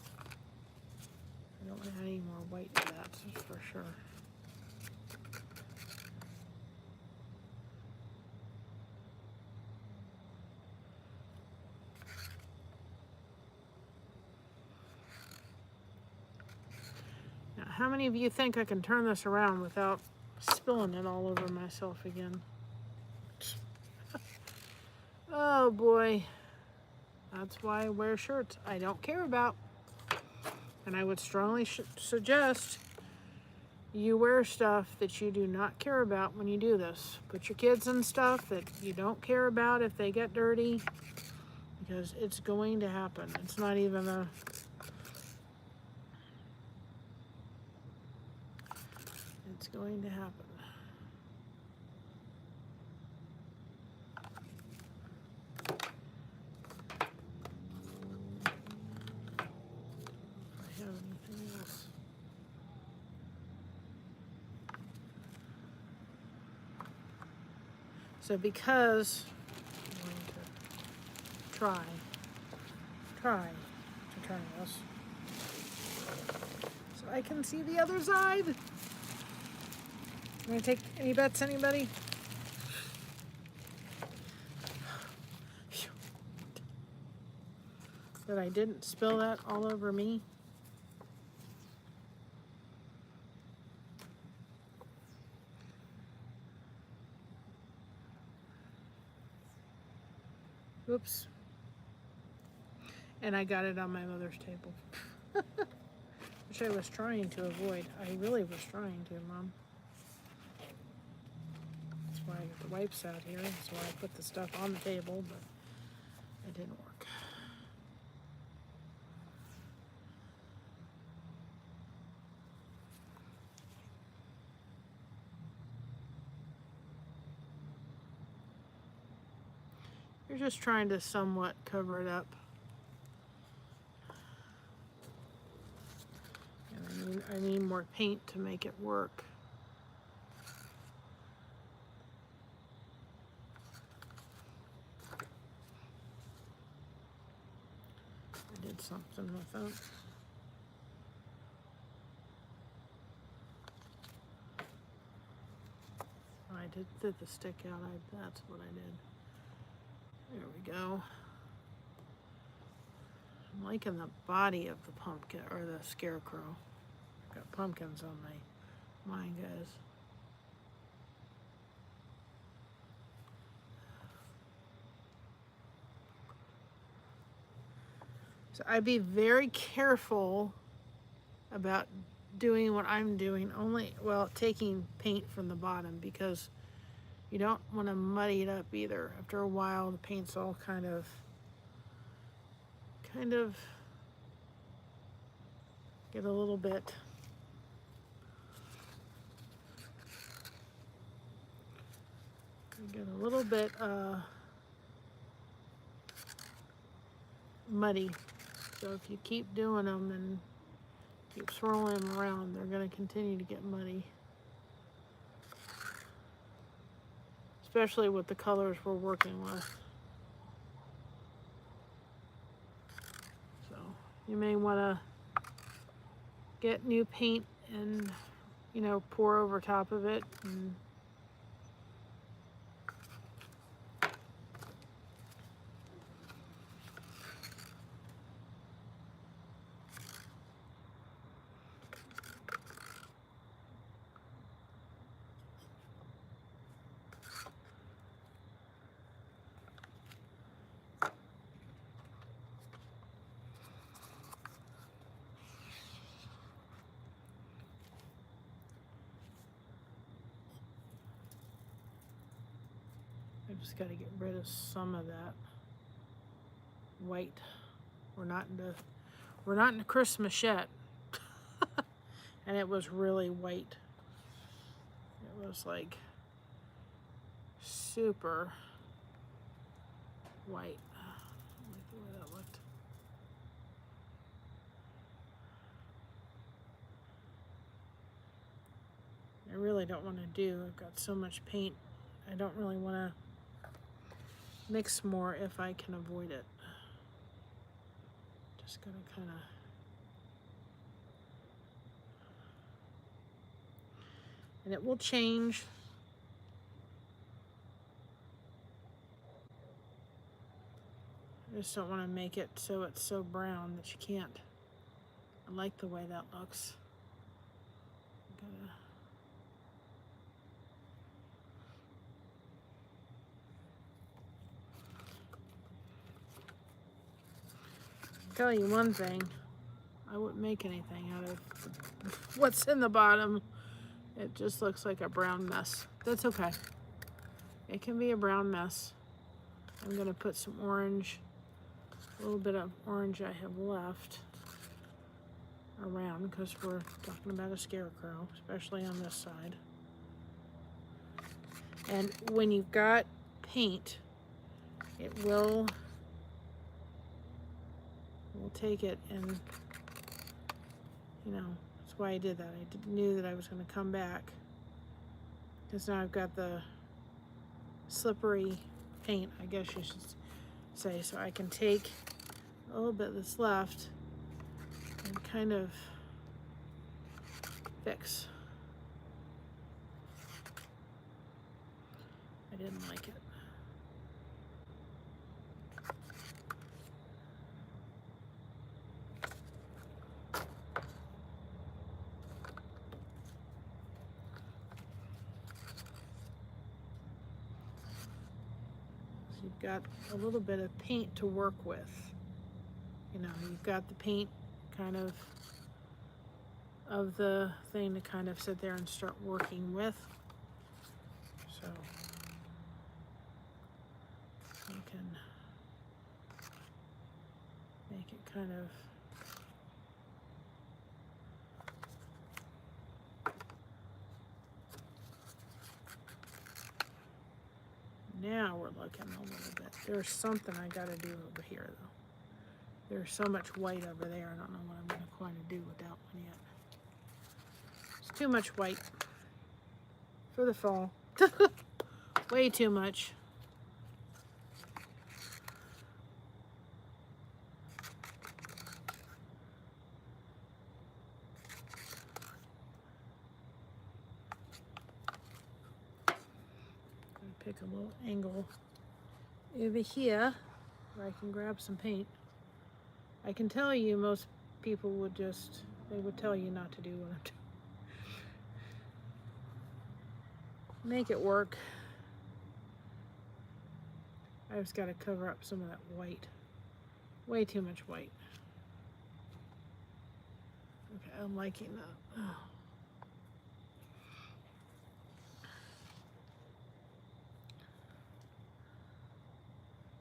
Speaker 1: don't want to add any more white to that, that's for sure. Now, how many of you think I can turn this around without spilling it all over myself again? Oh boy. That's why I wear shirts I don't care about. And I would strongly suggest you wear stuff that you do not care about when you do this. Put your kids in stuff that you don't care about if they get dirty, because it's going to happen. It's not even a... It's going to happen. Anything else? So because I'm going to try to turn this so I can see the other side. You want to take any bets, anybody? That I didn't spill that all over me. Oops. And I got it on my mother's table. Which I was trying to avoid. I really was trying to, Mom. That's why I got the wipes out here. That's why I put the stuff on the table, but it didn't work. You're just trying to somewhat cover it up. And I need more paint to make it work. I did something with that. I did the stick out. That's what I did. There we go. I'm liking the body of the pumpkin, or the scarecrow. I've got pumpkins on my mind, guys. So I'd be very careful about doing what I'm doing, taking paint from the bottom, because you don't want to muddy it up either. After a while, the paint's all kind of get a little bit muddy. So if you keep doing them and keep swirling them around, they're going to continue to get muddy. Especially with the colors we're working with. So you may want to get new paint and, pour over top of it. And I just got to get rid of some of that white. We're not into Christmas yet. And it was really white. It was like super white. the way that looked. I really don't want to do. I've got so much paint. I don't really want to mix more if I can avoid it. Just gonna kind of. And it will change. I just don't want to make it so it's so brown that you can't. I like the way that looks. Tell you one thing, I wouldn't make anything out of what's in the bottom. It just looks like a brown mess. That's okay. It can be a brown mess. I'm gonna put some orange, a little bit of orange I have left around because we're talking about a scarecrow, especially on this side. And when you've got paint, it will take it, and you know, that's why I did that. I knew that I was going to come back because now I've got the slippery paint, I guess you should say, so I can take a little bit that's left and kind of fix. I didn't like it. So you've got a little bit of paint to work with. You know, you've got the paint kind of the thing to kind of sit there and start working with. So you can make it kind of now we're looking a little bit. There's something I got to do over here though. There's so much white over there. I don't know what I'm going to quite do with that one yet. It's too much white for the fall. Way too much. Pick a little angle over here where I can grab some paint. I can tell you most people would just, they would tell you not to do what I'm doing. Make it work. I just got to cover up some of that white. Way too much white. Okay, I'm liking that. Oh.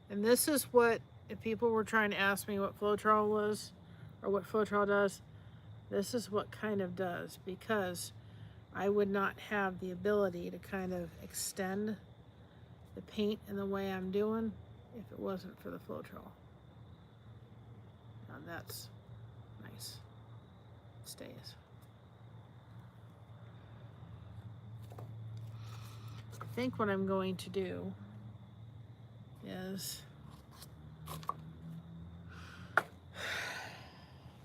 Speaker 1: And this is what, if people were trying to ask me what Floetrol was, or what Floetrol does, this is what kind of does, because I would not have the ability to kind of extend the paint in the way I'm doing if it wasn't for the Floetrol. Now that's nice. It stays. I think what I'm going to do is,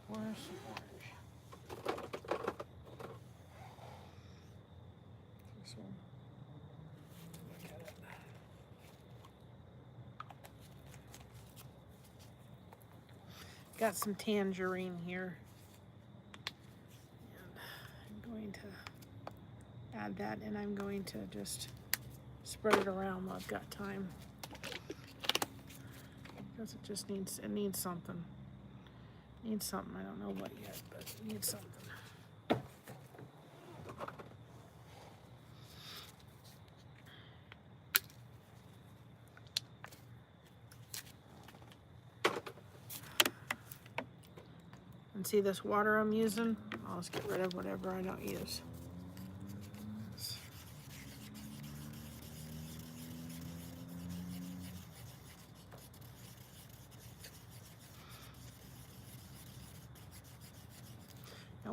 Speaker 1: where's some orange? This one. Look at it. Got some tangerine here. And I'm going to add that, and I'm going to just spread it around while I've got time. Because it just needs, it needs something. It needs something, I don't know what yet, but it needs something. And see this water I'm using? I'll just get rid of whatever I don't use.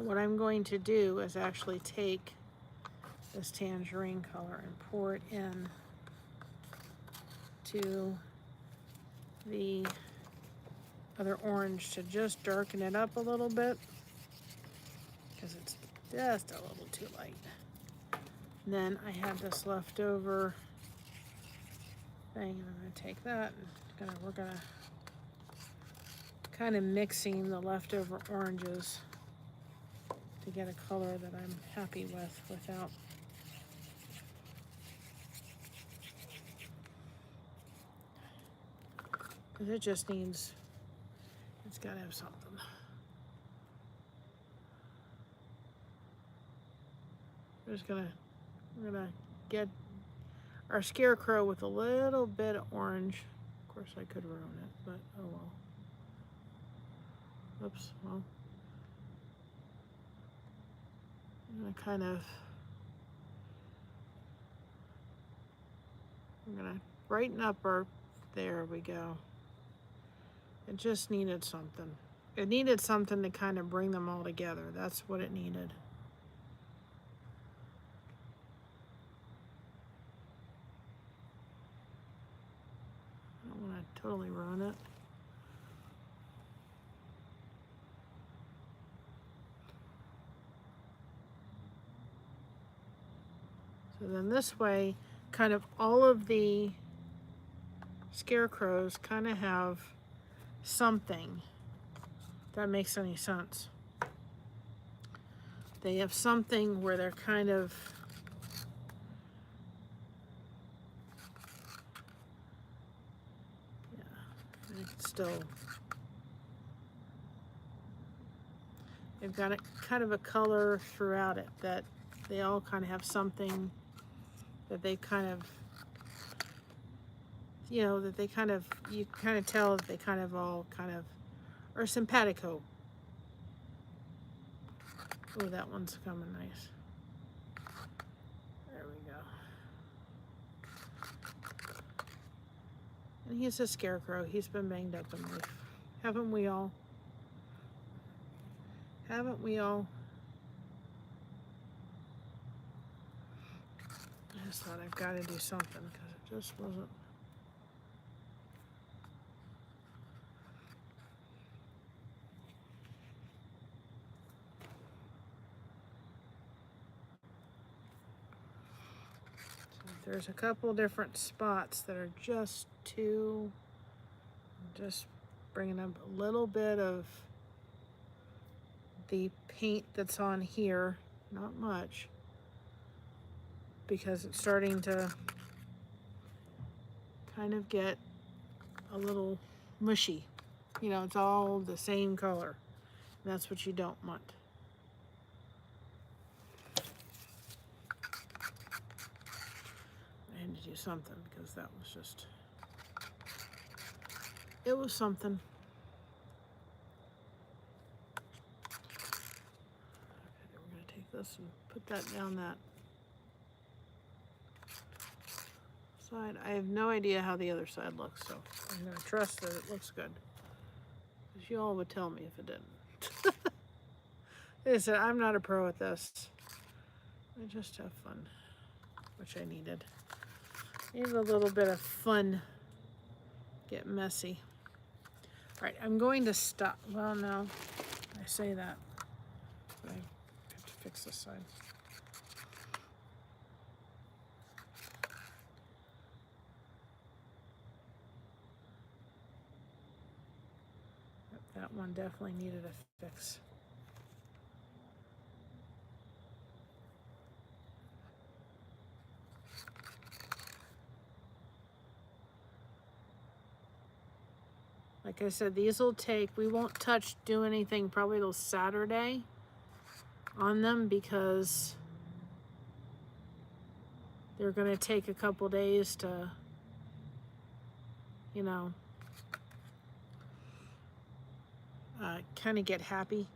Speaker 1: what I'm going to do is actually take this tangerine color and pour it in to the other orange to just darken it up a little bit, because it's just a little too light. And then I have this leftover thing, and I'm going to take that and we're going to kind of mixing the leftover oranges to get a color that I'm happy with without because it just needs, it's got to have something. We're gonna get our scarecrow with a little bit of orange. Of course I could ruin it, but oh well. Oops, well. I'm gonna brighten up our, there we go. It just needed something. It needed something to kind of bring them all together. That's what it needed. I don't want to totally ruin it. So then this way, kind of all of the scarecrows kind of have something, if that makes any sense. They have something where they're kind of, yeah, it's still, they've got a kind of a color throughout it that they all kind of have something that they kind of, you know, that they kind of, you kind of tell that they kind of all kind of are simpatico. Oh, that one's coming nice. There we go. And he's a scarecrow. He's been banged up in life. Haven't we all? Haven't we all? I just thought I've got to do something because it just wasn't. So there's a couple different spots that are just too, just bringing up a little bit of the paint that's on here, not much, because it's starting to kind of get a little mushy. You know, it's all the same color. That's what you don't want. I had to do something because that was just, it was something. Okay, we're going to take this and put that down that side. I have no idea how the other side looks, so I'm going to trust that it looks good. Because you all would tell me if it didn't. Like I said, I'm not a pro at this. I just have fun, which I needed. Needed a little bit of fun. Get messy. All right, I'm going to stop. Well, no, I say that. But I have to fix this side. That one definitely needed a fix. Like I said, these will take, we won't do anything probably till Saturday on them because they're going to take a couple days to, you know, kind of get happy,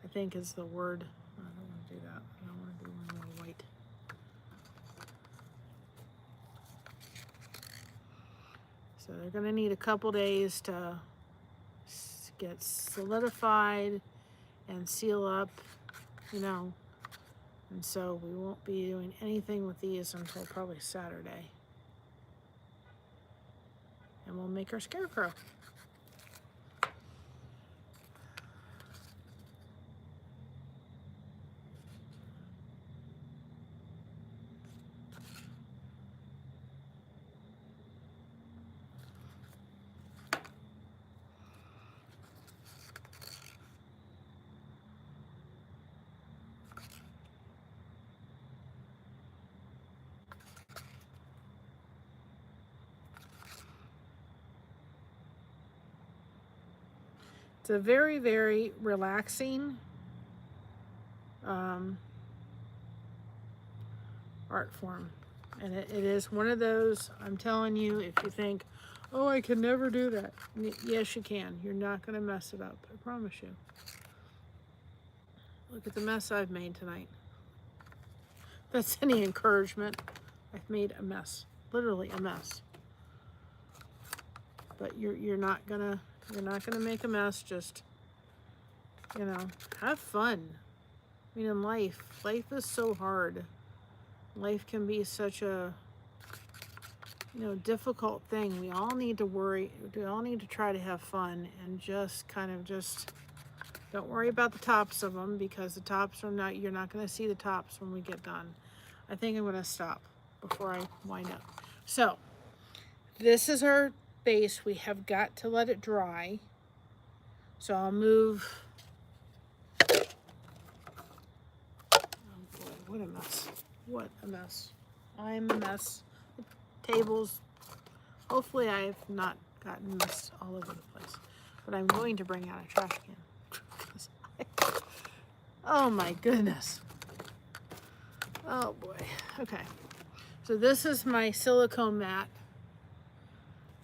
Speaker 1: I think is the word. I don't want to do that. I don't want to do one more white. So they're going to need a couple days to get solidified and seal up, you know. And so we won't be doing anything with these until probably Saturday. And we'll make our scarecrow. It's a very, very relaxing art form. And it is one of those, I'm telling you, if you think, oh, I can never do that. Yes, you can. You're not going to mess it up. I promise you. Look at the mess I've made tonight. If that's any encouragement. I've made a mess. Literally a mess. But you're not gonna make a mess. Just, you know, have fun. I mean, in life is so hard. Life can be such a, you know, difficult thing. We all need to worry. We all need to try to have fun and just kind of just don't worry about the tops of them, because the tops are not, you're not going to see the tops when we get done. I think I'm going to stop before I wind up. So this is our base. We have got to let it dry. So I'll move. Oh boy, what a mess. What a mess. I'm a mess. The tables, hopefully I have not gotten mess all over the place. But I'm going to bring out a trash can. Oh my goodness. Oh boy. Okay. So this is my silicone mat.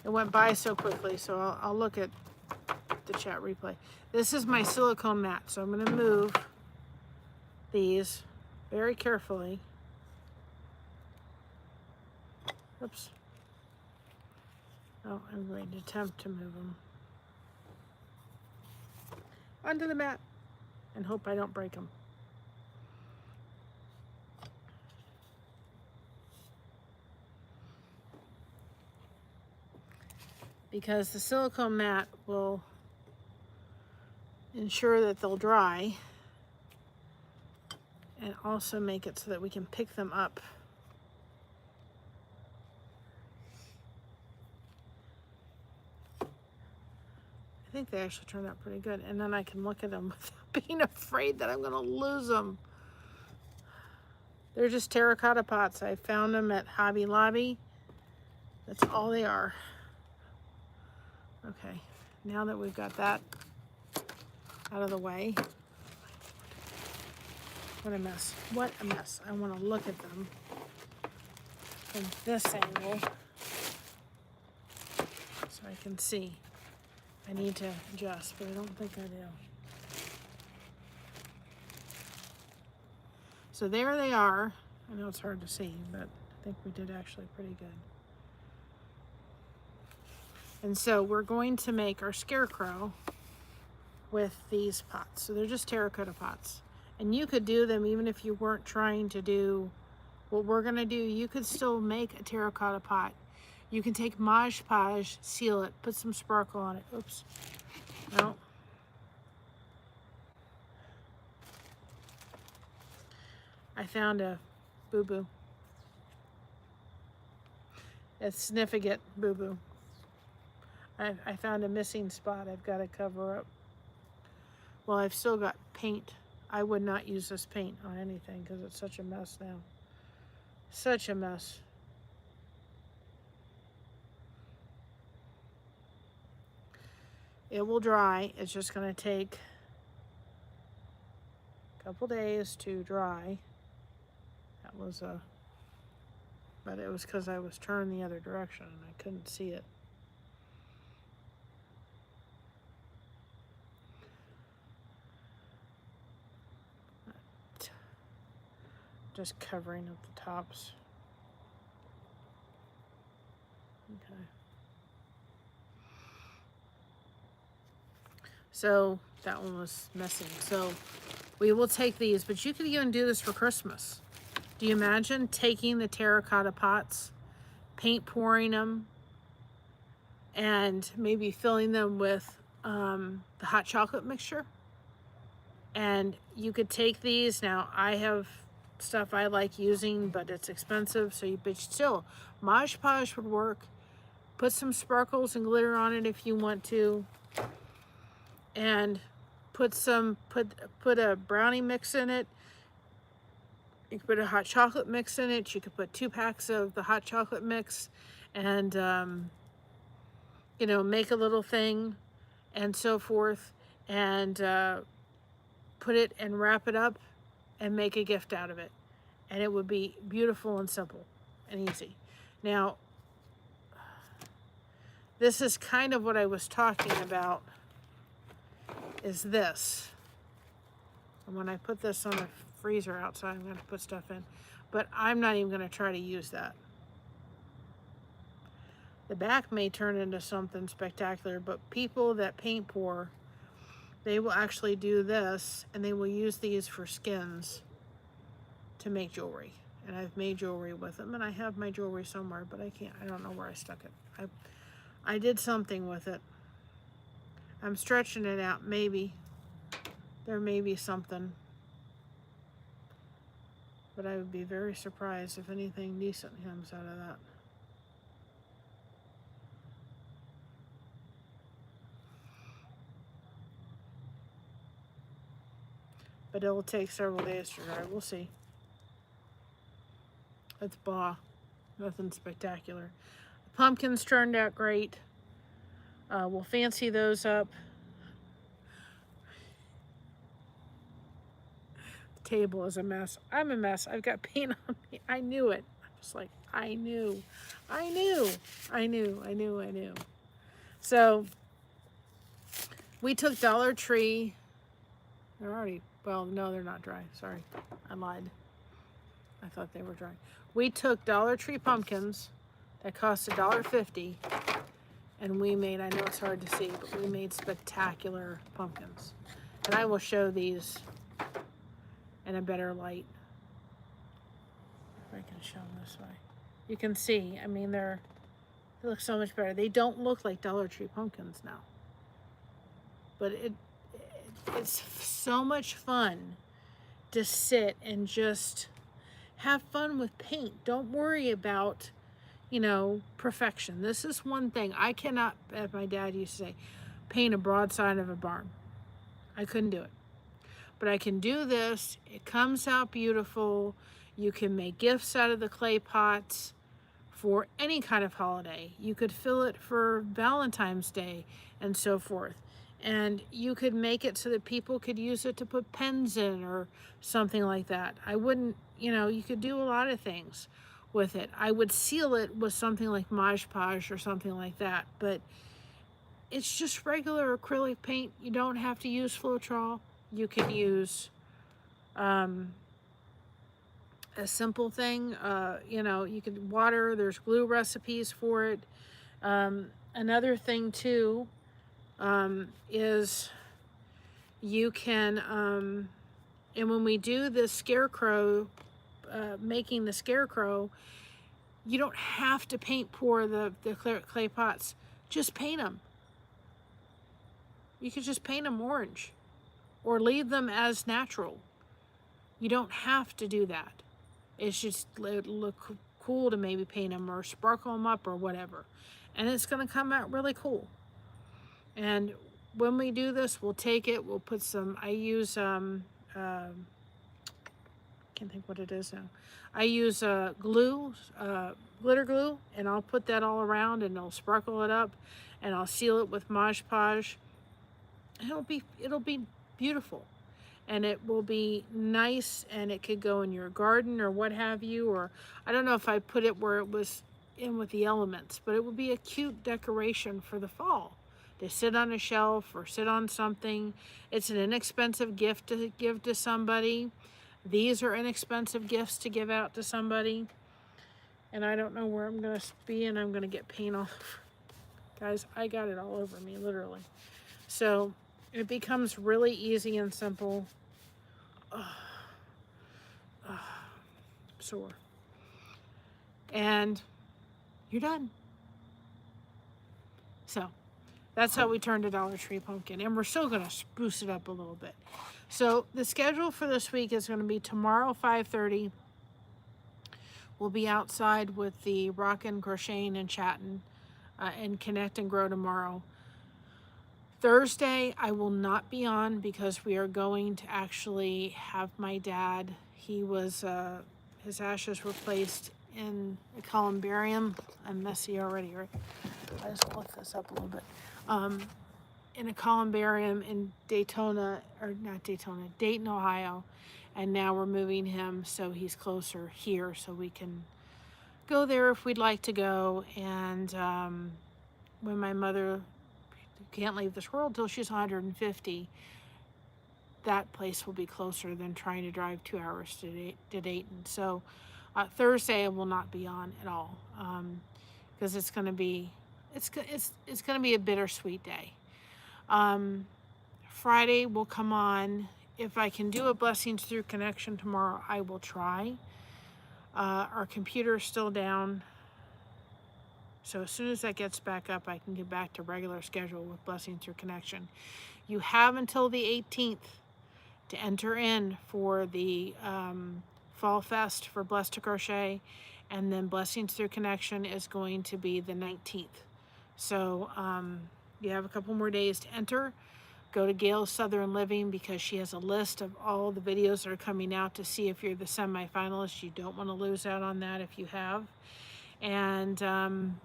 Speaker 1: It went by so quickly, so I'll look at the chat replay. This is my silicone mat, so I'm going to move these very carefully. Oops. Oh, I'm going to attempt to move them onto the mat and hope I don't break them. Because the silicone mat will ensure that they'll dry and also make it so that we can pick them up. I think they actually turned out pretty good, and then I can look at them without being afraid that I'm going to lose them. They're just terracotta pots. I found them at Hobby Lobby. That's all they are. Okay, now that we've got that out of the way. What a mess. What a mess. I want to look at them from this angle so I can see. I need to adjust, but I don't think I do. So there they are. I know it's hard to see, but I think we did actually pretty good. And so we're going to make our scarecrow with these pots. So they're just terracotta pots. And you could do them even if you weren't trying to do what we're gonna do. You could still make a terracotta pot. You can take Mod Podge, seal it, put some sparkle on it. Oops. No. I found a boo-boo. A significant boo-boo. I found a missing spot I've got to cover up. Well, I've still got paint. I would not use this paint on anything because it's such a mess now. Such a mess. It will dry. It's just going to take a couple days to dry. That was but it was because I was turned the other direction and I couldn't see it. Just covering up the tops. Okay. So that one was missing. So we will take these, but you could even do this for Christmas. Do you imagine taking the terracotta pots, paint pouring them, and maybe filling them with the hot chocolate mixture? And you could take these. Now, I have stuff I like using, but it's expensive. So but still, Mod Podge would work. Put some sparkles and glitter on it if you want to. And put a brownie mix in it. You could put a hot chocolate mix in it. You could put 2 packs of the hot chocolate mix and, you know, make a little thing and so forth. And put it and wrap it up and make a gift out of it. And it would be beautiful and simple and easy. Now, this is kind of what I was talking about, is this. And when I put this on the freezer outside, I'm going to put stuff in. But I'm not even going to try to use that. The back may turn into something spectacular, but people that paint pour, they will actually do this, and they will use these for skins to make jewelry. And I've made jewelry with them, and I have my jewelry somewhere, but I don't know where I stuck it. I did something with it. I'm stretching it out, maybe. There may be something. But I would be very surprised if anything decent comes out of that. But it will take several days to dry. We'll see. It's blah. Nothing spectacular. The pumpkins turned out great. We'll fancy those up. The table is a mess. I'm a mess. I've got paint on me. I knew it. I'm just like, I knew. So we took Dollar Tree. They're already, well, no, they're not dry. Sorry, I lied. I thought they were dry. We took Dollar Tree pumpkins that cost $1.50, and we made, I know it's hard to see, but we made spectacular pumpkins. And I will show these in a better light. If I can show them this way. You can see, I mean, they look so much better. They don't look like Dollar Tree pumpkins now. But it's so much fun to sit and just have fun with paint. Don't worry about, you know, perfection. This is one thing. I cannot, as my dad used to say, paint a broadside of a barn. I couldn't do it. But I can do this. It comes out beautiful. You can make gifts out of the clay pots for any kind of holiday. You could fill it for Valentine's Day and so forth. And you could make it so that people could use it to put pens in or something like that. I wouldn't, you know, you could do a lot of things with it. I would seal it with something like Mod Podge or something like that. But it's just regular acrylic paint. You don't have to use Floetrol. You can use a simple thing. You know, you could water. There's glue recipes for it. Another thing too is you can, and when we do the scarecrow, making the scarecrow, you don't have to paint pour the clay pots. Just paint them. You could just paint them orange or leave them as natural. You don't have to do that. It's just, it look cool to maybe paint them or sparkle them up or whatever. And it's going to come out really cool. And when we do this, we'll take it, we'll put some, I use, can't think what it is now. I use glue, glitter glue, and I'll put that all around and I'll sparkle it up and I'll seal it with Mod Podge. And it'll be beautiful. And it will be nice, and it could go in your garden or what have you, or I don't know if I put it where it was in with the elements, but it would be a cute decoration for the fall. To sit on a shelf or sit on something. It's an inexpensive gift to give to somebody. These are inexpensive gifts to give out to somebody. And I don't know where I'm going to be, and I'm going to get paint all over. Guys, I got it all over me, literally. So It becomes really easy and simple. Sore. And you're done. So that's how we turned a Dollar Tree pumpkin. And we're still going to spruce it up a little bit. So the schedule for this week is going to be tomorrow, 5:30. We'll be outside with the rockin', crocheting, and chatting and connect and grow tomorrow. Thursday, I will not be on because we are going to actually have my dad. He was, his ashes were placed in a columbarium. I'm messy already, right? I just lift this up a little bit. In a columbarium in Dayton, Ohio. And now we're moving him so he's closer here so we can go there if we'd like to go. And when my mother can't leave this world till she's 150, that place will be closer than trying to drive 2 hours to Dayton. So Thursday I will not be on at all because it's going to be a bittersweet day. Friday will come on. If I can do a Blessings Through Connection tomorrow, I will try. Our computer is still down. So as soon as that gets back up, I can get back to regular schedule with Blessings Through Connection. You have until the 18th to enter in for the Fall Fest for Blessed to Crochet. And then Blessings Through Connection is going to be the 19th. So you have a couple more days to enter. Go to Gail's Southern Living because she has a list of all the videos that are coming out to see if you're the semi-finalist. You don't want to lose out on that if you have. And then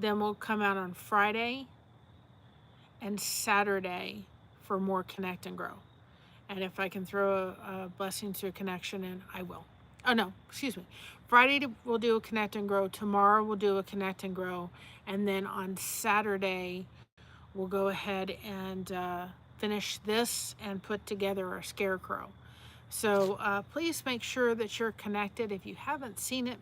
Speaker 1: we'll come out on Friday and Saturday for more Connect and Grow. And if I can throw a Blessing Through Connection in, I will. Oh, no, excuse me. Friday we'll do a Connect and Grow. Tomorrow we'll do a Connect and Grow. And then on Saturday, we'll go ahead and finish this and put together our scarecrow. So please make sure that you're connected. If you haven't seen it,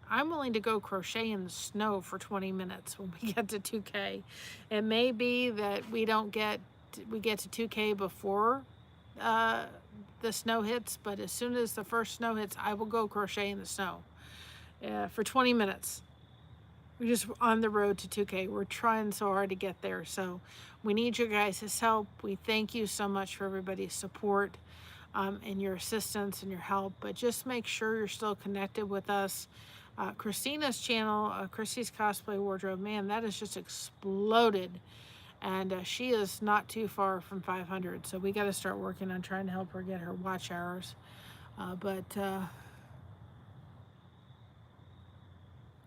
Speaker 1: I'm willing to go crochet in the snow for 20 minutes when we get to 2K. It may be that we get to 2K before the snow hits, but as soon as the first snow hits, I will go crochet in the snow for 20 minutes. We're just on the road to 2K. We're trying so hard to get there. So we need you guys' help. We thank you so much for everybody's support and your assistance and your help. But just make sure you're still connected with us. Christina's channel, Chrissy's Cosplay Wardrobe, man, that has just exploded. And she is not too far from 500. So we got to start working on trying to help her get her watch hours.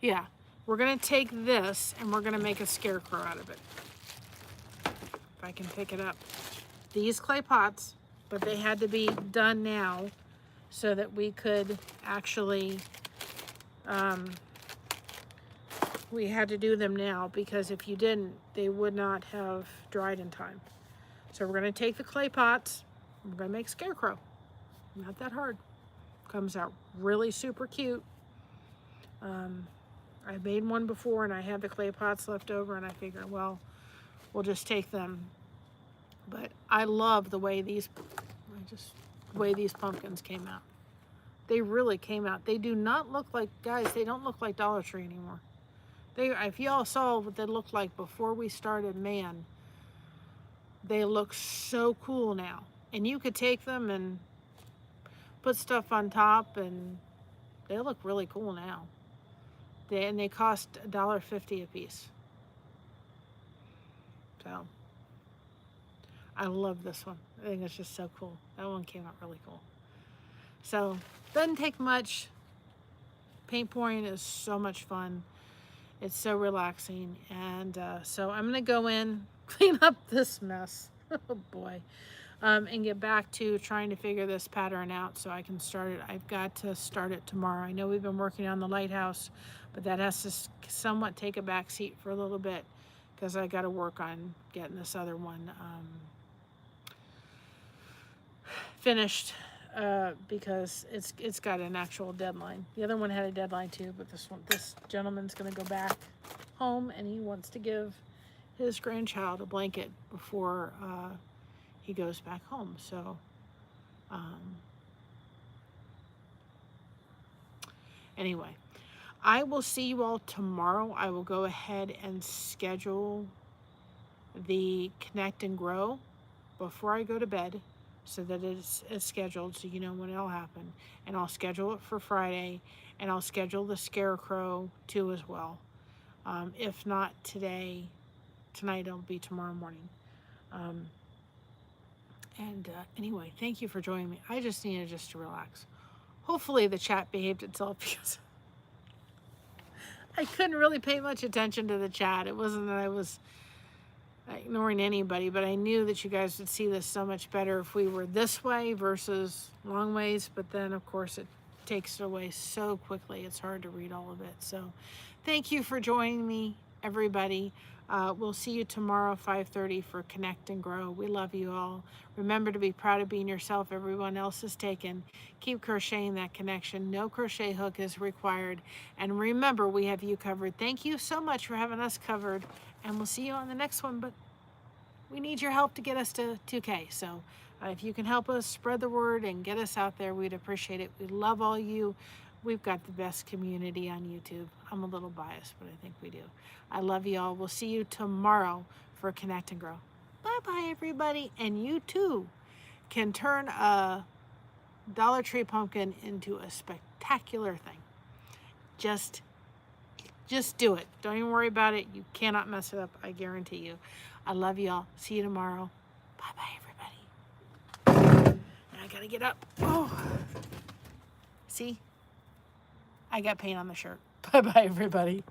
Speaker 1: Yeah, we're going to take this and we're going to make a scarecrow out of it. If I can pick it up. These clay pots, but they had to be done now so that we could actually, we had to do them now because if you didn't, they would not have dried in time. So we're going to take the clay pots, we're going to make a scarecrow. Not that hard. Comes out really super cute. I made one before and I had the clay pots left over and I figured, well, we'll just take them. But I love the way these pumpkins came out. They really came out. They do not look like, guys, they don't look like Dollar Tree anymore. If y'all saw what they looked like before we started, man, they look so cool now. And you could take them and put stuff on top and they look really cool now. They cost $1.50 a piece. So I love this one. I think it's just so cool. That one came out really cool. So doesn't take much. Paint pouring is so much fun. It's so relaxing. And so I'm going to go in, clean up this mess. Oh boy. And get back to trying to figure this pattern out so I can start it. I've got to start it tomorrow. I know we've been working on the lighthouse, but that has to somewhat take a back seat for a little bit because I got to work on getting this other one finished because it's got an actual deadline. The other one had a deadline too, but this gentleman's going to go back home, and he wants to give his grandchild a blanket before he goes back home. So anyway, I will see you all tomorrow. I will go ahead and schedule the Connect and Grow before I go to bed, so that it's scheduled, so you know when it'll happen. And I'll schedule it for Friday, and I'll schedule the Scarecrow too as well. If not tonight, it'll be tomorrow morning. Anyway, thank you for joining me. I just needed to relax. Hopefully the chat behaved itself, because I couldn't really pay much attention to the chat. It wasn't that I was ignoring anybody, but I knew that you guys would see this so much better if we were this way versus long ways. But then, of course, it takes it away so quickly. It's hard to read all of it. So thank you for joining me, everybody. We'll see you tomorrow, 5:30, for Connect and Grow. We love you all. Remember to be proud of being yourself. Everyone else is taken. Keep crocheting that connection. No crochet hook is required. And remember, we have you covered. Thank you so much for having us covered. And we'll see you on the next one. But we need your help to get us to 2K. So if you can help us spread the word and get us out there, we'd appreciate it. We love all you. We've got the best community on YouTube. I'm a little biased, but I think we do. I love you all. We'll see you tomorrow for Connect and Grow. Bye-bye, everybody. And you, too, can turn a Dollar Tree pumpkin into a spectacular thing. Just do it. Don't even worry about it. You cannot mess it up. I guarantee you. I love you all. See you tomorrow. Bye-bye, everybody. And I got to get up. Oh, see? I got paint on the shirt. Bye-bye, everybody.